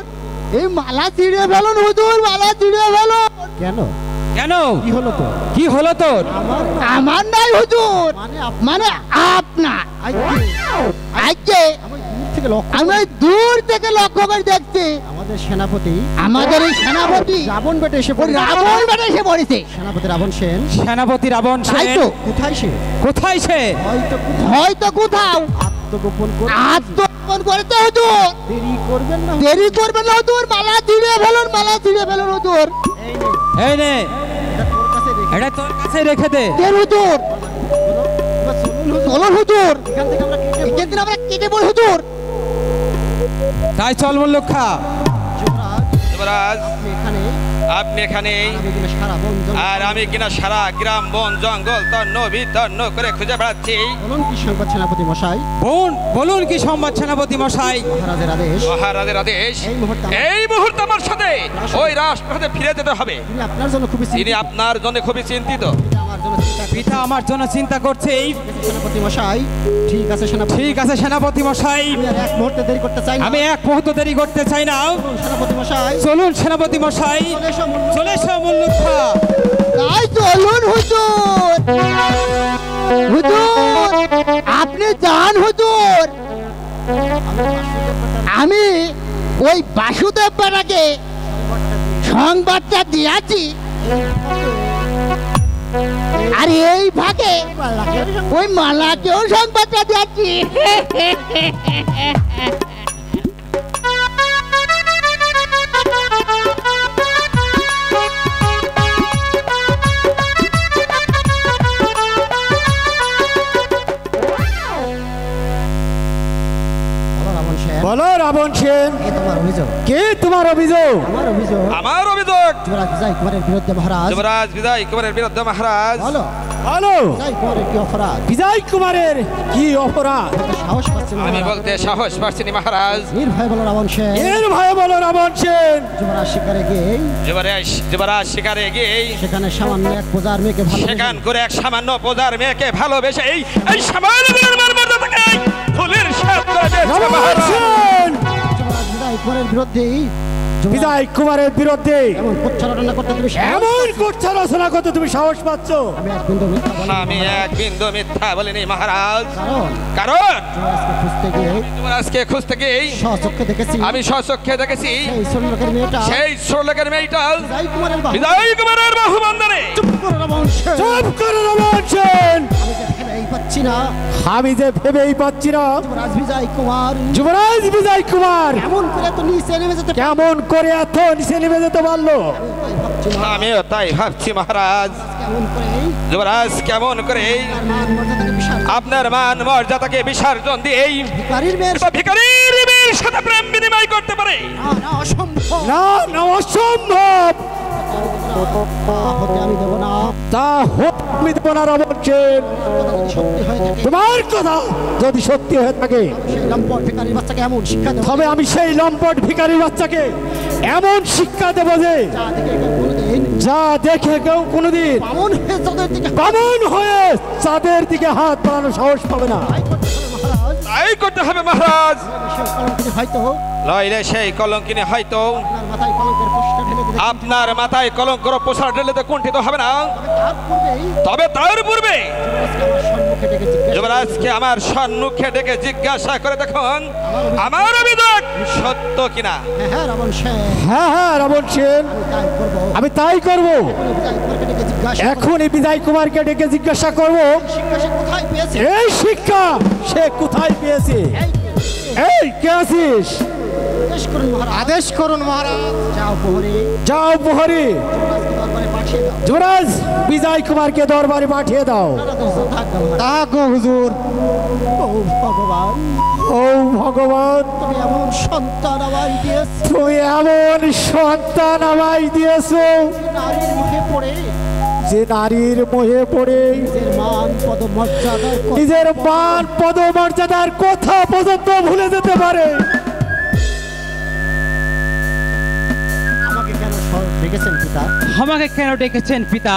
এই মালা ছিঁড়ে ফেলুন হুজুর, মালা ছিঁড়ে ফেলুন। কেন কেন কি হলো তোর? তোর? আমার নাই হুজুর, মানে আপনার। আজকে আমি দূর থেকে লক্ষ্য করে দেখছি আমাদের এই সেনাপতি রাবণ বেটে এসে পড়েছে। সেনাপতি রাবণ তাই সেন তো। কোথায় সে? হয়তো কোথাও আত্মগোপন করেছে হুজুর। দেরি করবেন না হুজুর, মালা ছিঁড়ে ফেলুন হুজুর। এই নে, এটা তোর কাছে রেখে দে। হুজুর চলুন হুজুর, এখান থেকে আমরা কেটে পড়ি হুজুর। তাই চল মুল্লুক্ষা। যুবরাজ আপনি এখানে আর আমি কিনা সারা গ্রাম বন জঙ্গল তন্ন বিতন্ন করে খুঁজে বেড়াচ্ছি। সেনাপতি মশাই বলুন কি সংবাদ সেনাপতি মশাই? মহারাজের আদেশ এই মুহূর্তে আমার সাথে ওই রাষ্ট্রপতি ফিরে যেতে হবে। তিনি আপনার জন্য খুবই চিন্তিত। পিতা আমার জন্য চিন্তা করছে। সেনাপতি মশাই, ঠিক আছে সেনাপতি, ঠিক আছে সেনাপতি মশাই, আমি আর এক মুহূর্তে দেরি করতে চাই না। আমি এক মুহূর্ত দেরি করতে চাই না। সেনাপতি মশাই, চলুন সেনাপতি মশাই, চলে এসো মুল্লুখা। তাই চলুন হুজুর। হুজুর আপনি যান হুজুর, আমি ওই বাসুদেব পাড়াকে সংবাদটা দিয়েছি, আর এই ভাগে ওই মালাকেও সংবাদটা দিয়েছি। বলো রাবণ সেন, তোমার অভিযোগ? কে তোমার অভিযোগ? আমার অভিযোগ, আমার অভিযোগ যুবরাজ বিজয় কুমারের বিরুদ্ধে মহারাজ। যুবরাজ বিজয় কুমারের বিরুদ্ধে মহারাজ। বলো বলো বিজয় কুমারের কি অপরাধ? বিজয় কুমারের কি অপরাধ? সাহস পাচ্ছি না আমি বলতে সাহস পাচ্ছি না মহারাজ। নির্ভয় বলো রাবণ সেন। এর ভয়ে বলো রাবণ সেন। যুবরাজ শিকারে গিয়ে যুবরাজ শিকারে গিয়ে সেখানে সামান্য এক প্রজার মেয়েকে ভালো সেখান করে এক সামান্য প্রজার মেয়েকে ভালোবেসে এই সামান্য মর্যাদাকে ফুলের সাথ করে দিয়েছে রাবণ মহারাজ। সেন যুবরাজ বিজয় কুমারের বিরুদ্ধে বিজয় কুমারের বিরুদ্ধে এমন প্রচারণা করতে তুমি এমন করছে রচনা করতে তুমি সাহস পাচ্ছ? আমি এক বিন্দু মিথ্যা বলিনি। আমি এক বিন্দু মিথ্যা বলিনি মহারাজ। কারণ কারণ যুবরাজকে খুঁজতে গিয়ে যুবরাজকে খুঁজতে গিয়ে স্বচক্ষে দেখেছি, আমি স্বচক্ষে দেখেছি সেই ষোলোকের মেয়েটা সেই ষোলোকের মেয়েটা বিজয় কুমারের বাহু। বিজয় কুমারের বাহুবন্ধনে। চুপ করো রাবণ সেন। চুপ করো রাবণ সেন। আমি যে ভেবেই পাচ্ছি না আমি যে ভেবেই পাচ্ছি না যুবরাজ বিজয় কুমার যুবরাজ বিজয় কুমার এমন করে তো নিচে নেমে যেতে কেমন করে এত নিচে নেমে যেতে পারলো? ভাবছি না। আমিও তাই ভাবছি মহারাজ। কেমন করে যুবরাজ কেমন করে তার মান মর্যাদাকে বিশাল আপনার মান মর্যাদাকে বিসর্জন দিয়ে ভিখারির মেয়ের ভিখারির মেয়ের সাথে প্রেম বিনিময় করতে পারে? না অসম্ভব, না না অসম্ভব। হতে আমি দেবো না। তা হোক আমি দেবো না রাবণ সেন। সত্যি হয়ে থাকে তোমার কথা যদি সত্যি হয়ে থাকে সেই লম্পট ভিখারির বাচ্চাকে এমন শিক্ষা দেবো তবে আমি সেই লম্পট ভিখারির বাচ্চাকে এমন শিক্ষা দেবো যে যা দেখে কেউ যা দেখে কেউ কোনোদিন কোনোদিন বামন হয়ে যাদের দিকে বামন হয়ে চাঁদের দিকে হাত বাড়ানো সাহস পাবে না। মহারাজ তাই করতে হবে মহারাজ। সেই কলঙ্কিনী হয়তো নইলে সেই কলঙ্কিনী হয়তো আপনার মাথায় কলঙ্কের পোস্টটা ঢেলে আপনার মাথায় কলঙ্কের দেবে। পোশাক ঢেলে কুণ্ঠিত হবে না। তবে তবে তার পূর্বেই তার পূর্বে যুবরাজকে আমার সম্মুখে ডেকে যুবরাজকে আমার সম্মুখে জিজ্ঞাসা ডেকে জিজ্ঞাসা করে দেখুন আমার অভিযোগ সত্য কিনা। হ্যাঁ রাবণ সেন, হ্যাঁ হ্যাঁ রাবণ সেন, তাই করবো। আমি তাই করব। বিজয় কুমারকে ডেকে জিজ্ঞাসা এখনই বিজয় কুমারকে ডেকে জিজ্ঞাসা করব শিক্ষা সে কোথায় পেয়েছে। এই শিক্ষা সে কোথায় পেয়েছে। এই কে আছিস? আদেশ করুন মহারাজ। আদেশ করুন মহারাজ। যাও প্রহরী, যাও প্রহরী, দরবারে পাঠিয়ে দাও। যুবরাজ বিজয় কুমারকে দরবারে পাঠিয়ে দাও। তা গো হুজুর। ও ভগবান, ও ভগবান, তুমি এমন সন্তান আমায় দিয়েছো, তুমি এমন সন্তান আমায় দিয়েছো নারীর মুখে পড়ে যে নারীর মোহে পড়ে নিজের মান পদ মর্যাদার কথা নিজের মান পদমর্যাদার কথা পর্যন্ত ভুলে যেতে পারে। আমাকে কেন ডেকেছেন পিতা? আমাকে কেন ডেকেছেন পিতা?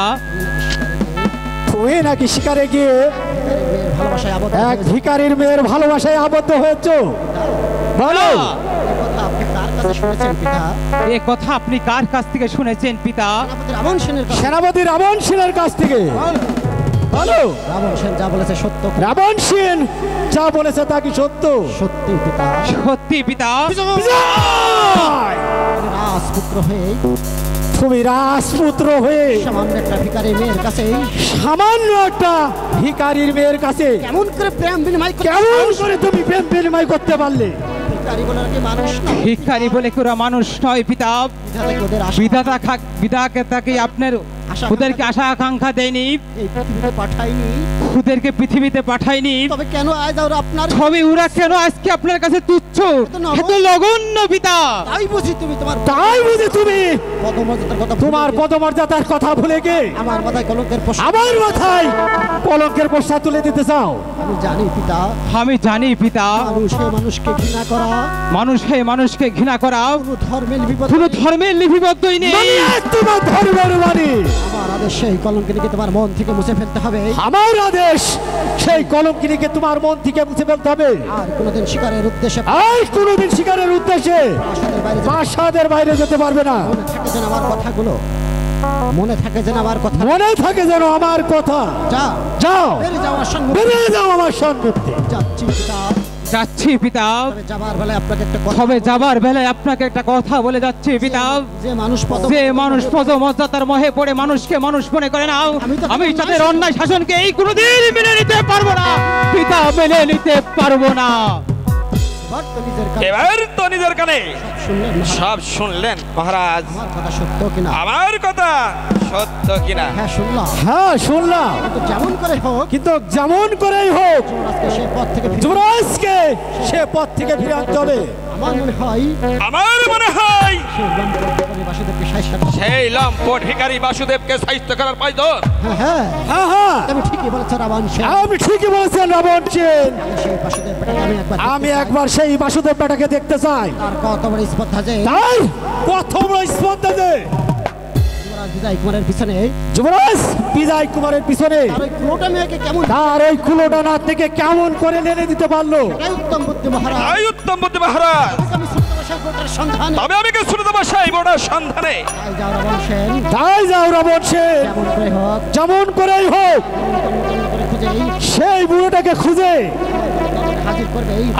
তুমি নাকি শিকারে গিয়ে মেয়ের ভালোবাসায় আবদ্ধ এক হয়েছে। ভিখারির মেয়ের ভালোবাসায় আবদ্ধ হয়েছ। বলো এই কথা আপনি কার কাছে শুনেছেন পিতা? এ কথা আপনি কার কাছ থেকে শুনেছেন পিতা? সেনাপতি রাবণ সেনের কাছে। সেনাপতি রাবণ সেনের কাছ থেকে। বলো রাবণ সেন যা বলেছে সত্য। রাবণ সেন যা বলেছে তা কি সত্য? সত্যি পিতা। সত্যি পিতা। বিজয়! রাজপুত্র হয়ে তুমি রাজপুত্র হয়ে সামান্য একটা ভিখারি মেয়ের কাছে সামান্য একটা ভিখারির মেয়ের কাছে কেমন করে প্রেম বিনিময় করতে কেমন করে তুমি প্রেম বিনিময় করতে পারলে? ভিখারি বলে কি মানুষ না? ভিখারি বলে কেউ মানুষ নয় পিতা। ওদের আশা বিধাতা তাকে আপনার ওদেরকে আশা আকাঙ্ক্ষা দেয়নি, এই পৃথিবীতে পাঠায়নি। ওদেরকে পৃথিবীতে পাঠায়নি। তবে কেন আজ আর আপনার তবে ওরা কেন আজকে আপনার কাছে তুচ্ছ, এত নগণ্য পিতা? তাই বুঝি তুমি তোমার তাই বুঝে তুমি পদমর্যাদার কথা তোমার পদমর্যাদার কথা ভুলে গে আমার মাথায় কলঙ্কের পোশাক। আমার মাথায় কলঙ্কের বর্ষা তুলে দিতে চাও। আমি জানি পিতা, আমি জানি পিতা, মানুষে মানুষকে ঘৃণা করা, মানুষকে ঘৃণা করা কোনো ধর্মের বিপদ কোনো ধর্মের লিপিবদ্ধই নেই। তোমার ধর্মের বাণী আমার আদেশ সেই কলঙ্কিনীকে তোমার মন থেকে মুছে ফেলতে হবে। আমার আদেশ সেই কলঙ্কিনীকে তোমার মন থেকে মুছে ফেলতে হবে। আর কোনোদিন শিকারের উদ্দেশ্যে প্রাসাদের বাইরে যেতে পারবে না। মনে থাকে যেন আমার কথা, মনে থাকে যেন আমার কথা। যাও বেরিয়ে যাও আমার সম্মুখে। যাচ্ছি পিতা। তবে যাবার বেলায় আপনাকে একটা কথা বলে যাচ্ছি পিতা। যে মানুষ পদমর্যাদার মোহে পড়ে মানুষকে মানুষ মনে করে না, আমি তাদের অন্যায় শাসনকে এই কোনোদিন মেনে নিতে পারবো না পিতা, মেনে নিতে পারবো না। এবার তো নিজের কানে সব শুনলেন মহারাজ। আমার কথা সত্য কিনা? হ্যাঁ শুনলাম। কিন্তু যেমন করেই হোক যুবরাজকে সে পথ থেকে ফিরে আনতে হবে। আমার মনে হয় সেই লম্পট ভিখারি বাসুদেবকে সাহিত্য করার প্রয়োজন। আপনি ঠিকই বলেছেন রাবণ সেন। আমি একবার সেই বাসুদেব বেটাকে দেখতে চাই। কত বড় স্পর্ধা যে যুবরাজ বিজয় কুমারের পিছনে তার ওই কুলোটা না থেকে কেমন করে নেড়ে দিতে পারলো? উত্তম বুদ্ধি মহারাজ। তবে আমি কে শুনে দেবো সেই বোটার সন্ধানে। তাই যাও রাবণ সেন, যেমন করেই হোক সেই বুড়োটাকে খুঁজে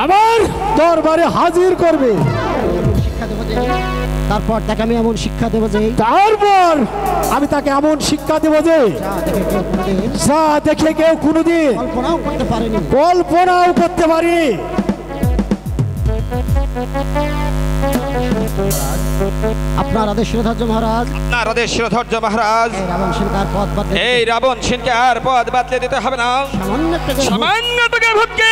আমার দরবারে হাজির করবে। তারপর তাকে আমি এমন শিক্ষা দেবো যে তাকে এমন শিক্ষা দেবো যে যা দেখে কেউ কোনোদিন কল্পনাও করতে পারেনি। আপনার আদেশ শিরোধার্য মহারাজ। আপনার আদেশ শিরোধার্য মহারাজ। এই রাবণ সেনকে আর পথ বাতলে দিতে হবে না। সামান্য টাকা ভোগকে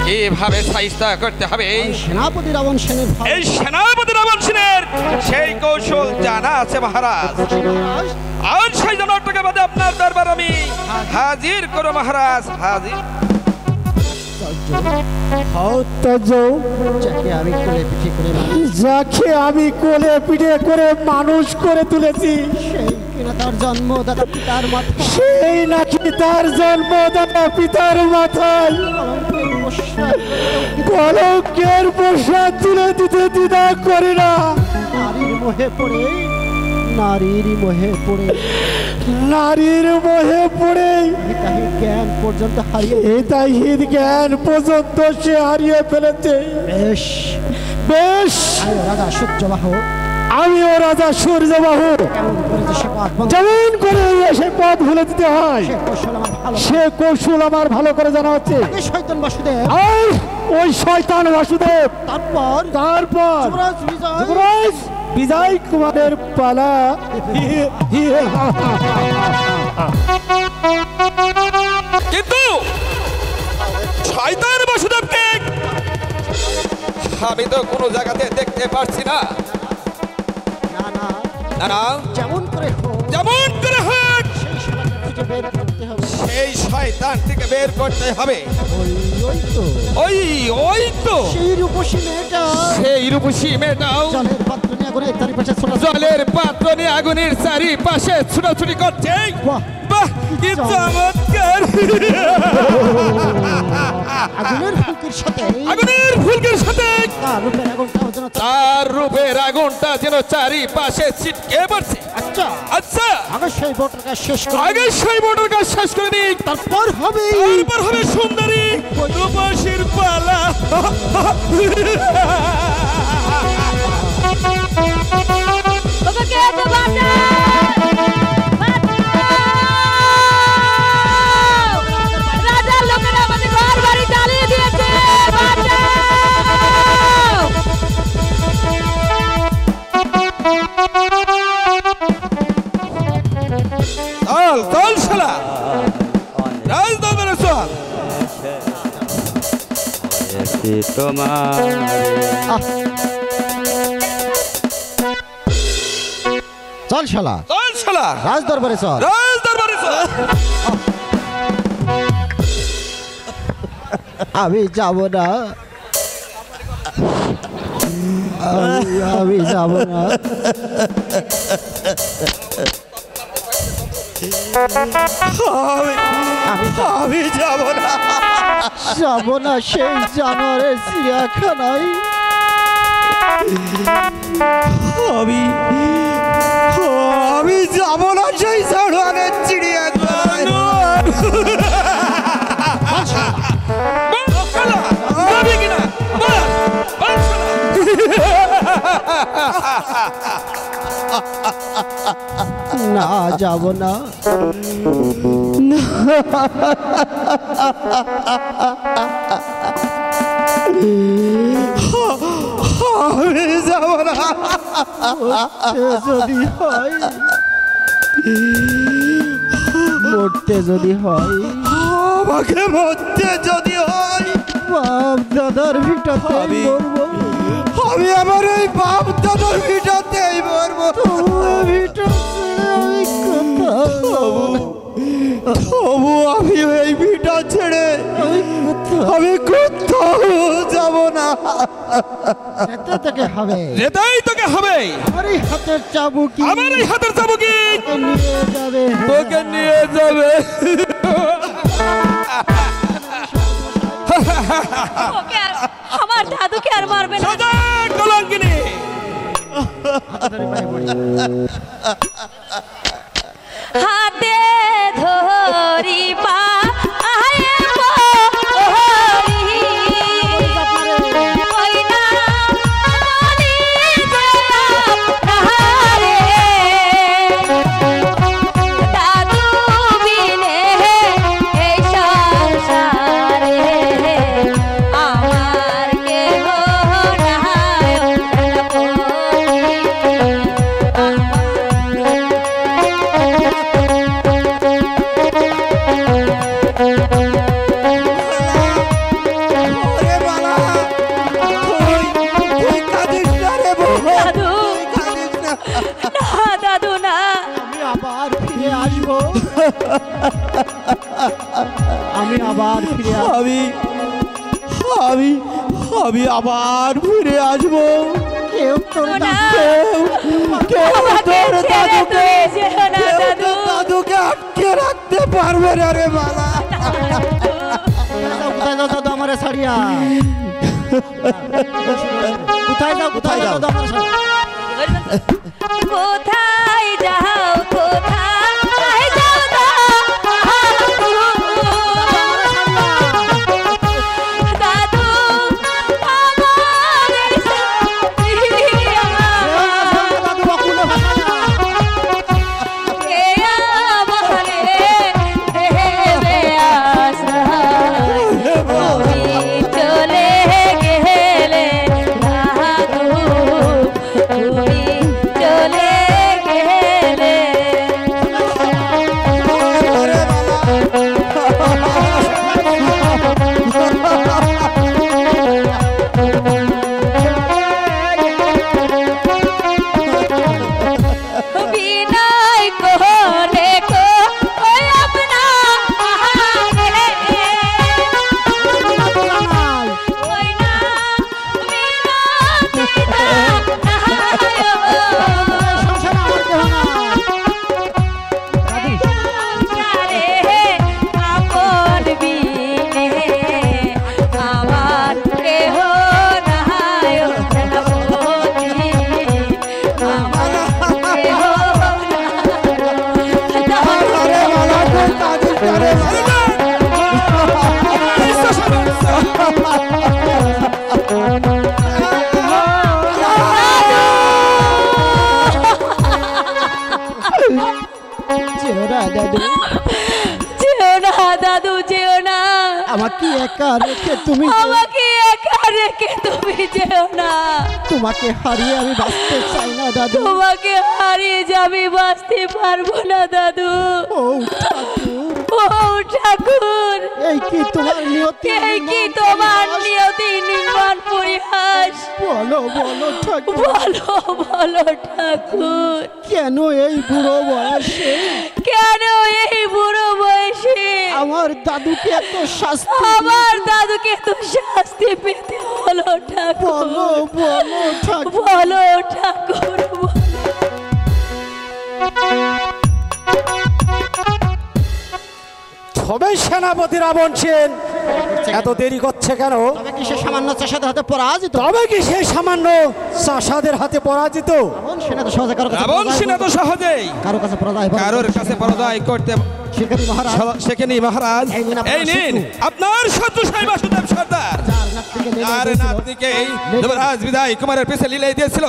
কিভাবে সাহিত্য করতে হবে সেনাপতি রাবণ সেনের, এই সেনাপতি রাবণ সেনের সেই কৌশল জানা আছে মহারাজ। আর সেই জনটাকে বাদে আপনার দরবার আমি হাজির করো মহারাজ, হাজির। যাকে আমি কোলে পিঠে করে মানুষ করে তুলেছি, তার জন্মদাতা পিতার মাথায়, সেই নাকি তার জন্মদাতা পিতার মাথায় কলঙ্কের প্রসাদ তুলে দিতে দ্বিধা করে না। নারীর মোহে পড়ে জ্ঞান পর্যন্ত সে হারিয়ে ফেলেছে। বেশ রাজা সূর্যবাহু, আমিও রাজা সূর্যবাহু, যেমন করে সে পথ ভুলে দিতে হয় সে কৌশল আমার ভালো করে জানা হচ্ছে। আর ওই শয়তান বাসুদেব, তারপর যুবরাজ বিজয় কুমারের পালা। কিন্তু শয়তান বাসুদেবকে আমি তো কোনো জায়গাতে দেখতে পারছি না। না, যেমন করে হোক সেই শয়তান থেকে বের করতে হবে। ওই তো সেই রূপসী মেয়েটাও জলের পাত্র নিয়ে আগুনের চারিপাশে ছুটাছুটি করছে। বাহ, কি চমৎকার! আগুনের ফুলকির সাথে তার রূপের আগুনটা যেন চারিপাশে ছিটকে পড়ছে। আচ্ছা আগে সেই বোটের কাজ শেষ করে দিই, তারপর হবে সুন্দরী রূপসীর পালা। চল শালা, রাজ দরবারে চল। চল শালা, রাজ দরবারে চল। আমি যাব না। আমি যাব না। আমি যাব না, যাব না সেই জানোয়ারের চিড়িয়াখানায়। আমি যাব না সেই জানোয়ারের চিড়িয়াখানায়। না যাব না। আমি যাব না। যদি হয়, মরতে যদি হয়, আমাকে মরতে যদি হয়, বাপ দাদার ভিটাতে মরবো। আমি আমার এই বাপ দাদার ভিটাতেই মরবো। তবু আমি এই ভিটা ছেড়ে আমি কোথাও যাব না। যেতে তোকে হবে, যেতেই তোকে হবে। আমার এই হাতের চাবুকি, আমার এই হাতের চাবুকি নিয়ে যাবে, তোকে নিয়ে যাবে। আমার দাদুকে আর মারবে না। সোজা কলঙ্কিনী। হাতে ধরি পা আমি আবার ফিরে আসবো। আমি আবার ফিরে আসবো। কেউ তোর দাদুকে আটকে রাখতে পারবে না রে বালা। কোথায় যাও দাদু আমার ছাড়িয়া? কোথায় যাও, কোথায় যাও দাদু আমার ছাড়িয়া? কোথায় যাও, কোথায় যাও দাদু, চলে গেলে চলে গেলে বিনয় কোনে কো ওই আপনা ওই না আপন বিনে আমার কেহ নাই আমার কেহ যেও না দাদু, যেও না, আমাকে একা রেখে তুমি, আমাকে একা রেখে তুমি যেও না। তোমাকে হারিয়ে আমি বাঁচতে চাই না দাদু। তোমাকে হারিয়ে যাবে, বাঁচতে পারবো না দাদু। ও ঠাকুর, ও ঠাকুর, এই কি তোমার নিয়তি? এই কি তোমার নিয়তি নির্মম পরিহাস? বলো বলো ঠাকুর, বলো বলো ঠাকুর, কেন এই বুড়ো বয়সে, কেন এই বুড়ো বয়সে আমার দাদুকে এত শাস্তি, আমার দাদুকে তো শাস্তি পেতে হলো ঠাকুর? বলো বলো ঠাকুর, বলো ঠাকুর, তবে সেনাপতি রাবণ সেন এত দেরি করছে কেন? তবে কি সে সামান্য চাষাদের হাতে পরাজিত? তবে কি সে সামান্য চাষাদের হাতে পরাজিত? রাবণ সেনা তো সহজে রাবণ সেনা তো সহজেই কারো কাছে পরাজয়, কারোর কাছে পরাজয় করতে সেখানে মহারাজ সেখানে মহারাজ এই নিন আপনার শত্রু সাহেব বাসুদেব সর্দার, আর নাতনিকে যুবরাজ বিদায় কুমারের পিছে লীলাই দিয়েছিল।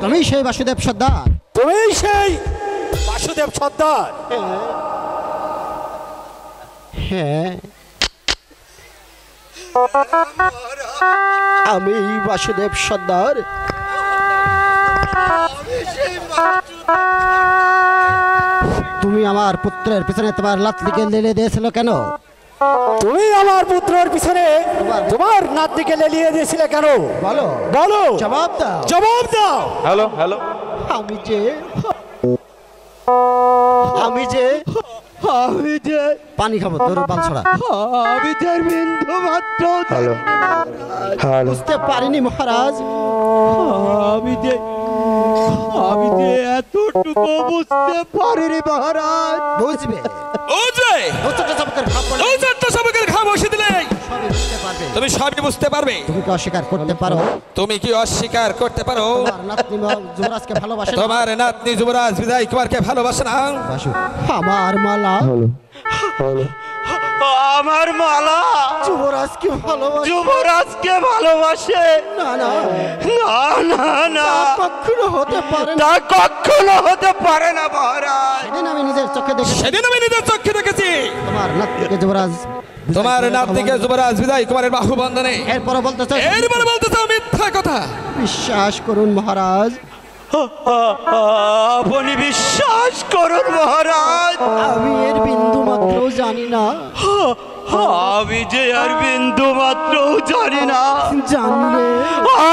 তুমি সেই বাসুদেব সর্দার? তুমি সেই বাসুদেব সর্দার? হ্যাঁ, আমি বাসুদেব সর্দার। তুমি আমার পুত্রের পিছনে তোমার লাতনিকে লেলে দিয়েছিল কেন? তুমি আমার পুত্রের পিছনে তোমার নাতনিকে লেলিয়ে দিয়েছিলে কেন? বলো বলো, জবাব দাও, জবাব দাও। হ্যালো হ্যালো, আমি যে আমি যে আমি যে পানি খাবো তোর বাল ছড়া, আমি যে বিন্দু মাত্র বুঝতে পারিনি মহারাজ, আমি যে এতটুকু বুঝতে পারিনি মহারাজ। বুঝবে ও যে দোষটা সবকের খাপ পড়ে, ওই যে তো সবকের ঘা বসে দিলে সবই বুঝতে পারবে। তুমি সবই বুঝতে পারবে। তুমি কি অস্বীকার করতে পারো? তুমি কি অস্বীকার করতে পারো তোমার নাতনি যুবরাজকে ভালোবাসে না? তোমার নাতনি যুবরাজ বিদায় কুমারকে ভালোবাসে না? বাসু, আমার মালা আমার মালা যুবরাজকে ভালোবাসে, যুবরাজকে ভালোবাসে? না না না না না, কখনো হতে পারে না, তা কখনো হতে পারে না মহারাজ। সেদিন আমি নিজের চোখে দেখেছি, সেদিন আমি নিজের চোখে দেখেছি তোমার নাতনিকে যুবরাজ, তোমার নাতনিকে যুবরাজ বিদায় কুমারের বাহু বন্ধনে। এরপরে বলতে চাই, এরপরে বলতে চাও মিথ্যা কথা। বিশ্বাস করুন মহারাজ, আপনি বিশ্বাস করুন মহারাজ, আমি এর বিন্দু মাত্র জানি না, আমি যে আর বিন্দু মাত্র জানি না। জানলে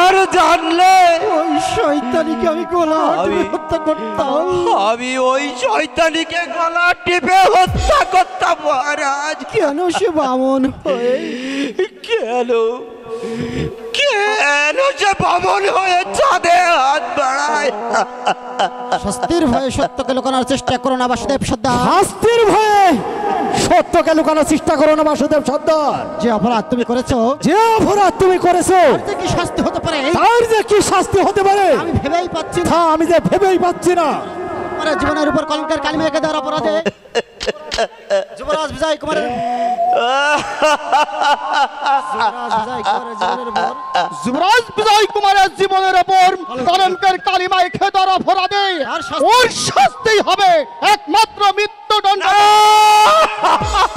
আর জানলে ওই শয়তানিকে আমি গলা টিপে হত্যা করতাম, আমি ওই শয়তানিকে গলা টিপে হত্যা করতাম মহারাজ। কেন সে বামন হয়ে, কেন কেন যে বামন হয়ে চাঁদে হাত বাড়ায়? শাস্তির ভয়ে সত্যকে লুকানোর চেষ্টা করো না বাসুদেব সর্দার, শাস্তির ভয়ে সত্যকে লুকানোর চেষ্টা করো না বাসুদেব সর্দার। যে অপরাধ তুমি করেছো, যে অপরাধ তুমি করেছো তার যে কি শাস্তি হতে পারে তার যে কি শাস্তি হতে পারে আমি ভেবেই পাচ্ছি না। তা আমি যে ভেবেই পাচ্ছি না। আমার জীবনের উপর কলঙ্কের কালিমা এঁকে দেওয়ার অপরাধে যুবরাজ বিজয় কুমারের যুবরাজ বিজয় কুমারের জীবনের উপর কলঙ্কের কালিমা এঁকে দেওয়ার অপরাধে ওর শাস্তি হবে একমাত্র মৃত্যুদণ্ড।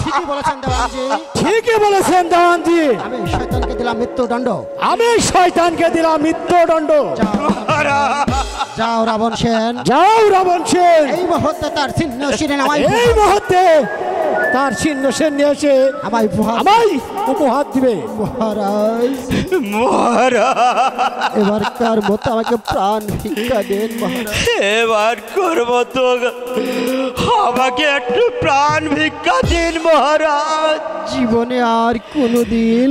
ঠিকই বলেছেন দেওয়ানজি, ঠিকই বলেছেন দেওয়ানজি, আমি শয়তানকে দিলাম মৃত্যুদণ্ড। আমি শয়তানকে দিলাম মৃত্যুদণ্ড। যাও রাবণ সেন, যাও রাবণ সেন, এই মুহূর্তে তার চিহ্ন শিরে নামাই, এই মুহূর্তে তার চিহ্ন সেন নিয়ে এসে আমায় উপহার দিবে। মহারাজ মহারাজ এবারকার মতো আমাকে প্রাণ ভিক্ষা দেন মহারাজ। এবার করবো তো, আমাকে একটু প্রাণ ভিক্ষা দিন মহারাজ। জীবনে আর কোনোদিন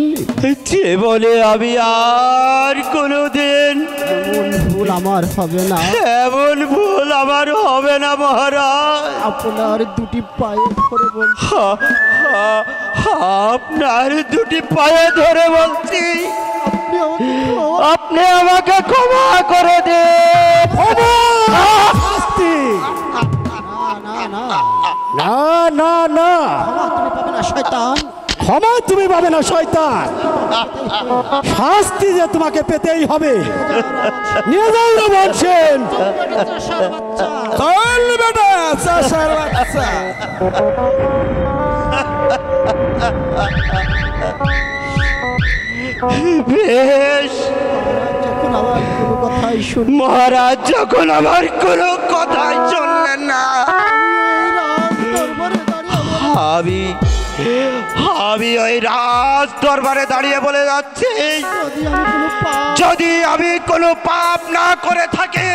জীবনে আমি আর কোনোদিন এমন ভুল আমার হবে না, এমন ভুল আমার হবে না মহারাজ। আপনার দুটি পায়ে ধরে বলছি, আপনার দুটি পায়ে ধরে বলছি, আপনি আপনি আমাকে আমাকে ক্ষমা করে দিন। শাস্তি না না না, না না না, ক্ষমা তুমি পাবে না শয়তান, ক্ষমা তুমি পাবে না শয়তান, শাস্তি যে তোমাকে পেতেই হবে। নিয়ে যাও রাবণ সেন। চাষার বাচ্চা, চল বেটা চাষার বাচ্চা। বেশ, যখন আমার কোনো কথাই শুনি, মহারাজ যখন আমার কোনো কথাই শুনলেন না, এই রাজ দরবারে দাঁড়িয়ে আমি ওই রাজ দরবারে দাঁড়িয়ে বলে যাচ্ছি, যদি আমি কোনো পাপ না করে থাকি,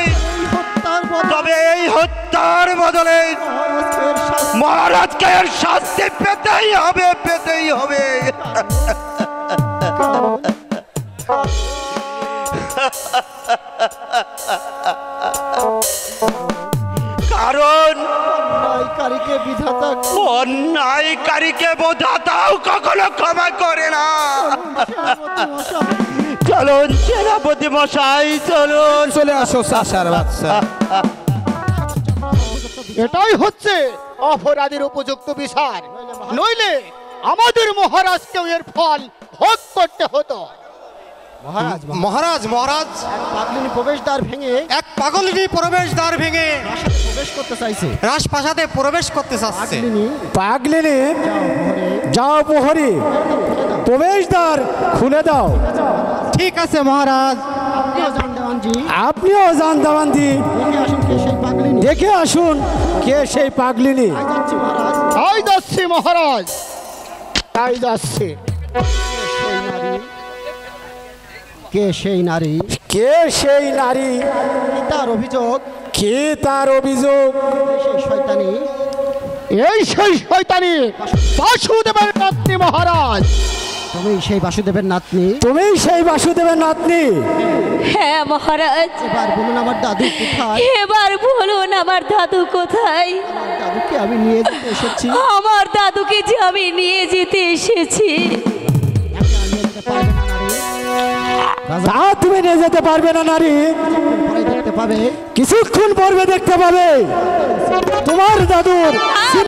তবে এই হত্যার বদলে মহারাজকে এর শাস্তি পেতেই হবে, পেতেই হবে। কারণ অন্যায়কারীকে বিধাতাও কখনো ক্ষমা করে না। চলুন সেনাপতি মশাই, চলুন। চলে আসো চাষার বাচ্চা। এটাই হচ্ছে অপরাধীর উপযুক্ত বিচার, নইলে আমাদের মহারাজকেও এর ফল ভোগ করতে হতো। মহারাজ মহারাজ পাগলিনী প্রবেশদ্বার ভেঙে, এক পাগলিনী প্রবেশদ্বার ভেঙে প্রবেশ করতে চাইছে, রাজপ্রাসাদে প্রবেশ করতে চাচ্ছে। পাগলিনী যাও প্রহরী, প্রবেশদ্বার খুলে দাও। ঠিক আছে মহারাজ। আপনিও যান দেওয়ানজি, দেখে আসুন কে সেই পাগলিনী। তাই যাচ্ছি মহারাজ, তাই যাচ্ছে। কে সেই নারী? কে সেই নারী? তার অভিযোগ? কে তার অভিযোগ? সেই শয়তানি, এই সেই শয়তানি বাসুদেবের নাতনি মহারাজ। তুমি সেই বাসুদেবের নাতনি? তুমি সেই বাসুদেবের নাতনি? হ্যাঁ মহারাজ। এবার বলুন আমার দাদু কোথায়? এবার বলুন আমার দাদু কোথায়? দাদুকে আমি নিয়ে যেতে এসেছি। আমার দাদুকে যে আমি নিয়ে যেতে এসেছি। তুমি নিয়ে যেতে পারবে না নারী, দেখতে পাবে, কিছুক্ষণ পর্বে দেখতে পাবে তোমার দাদুর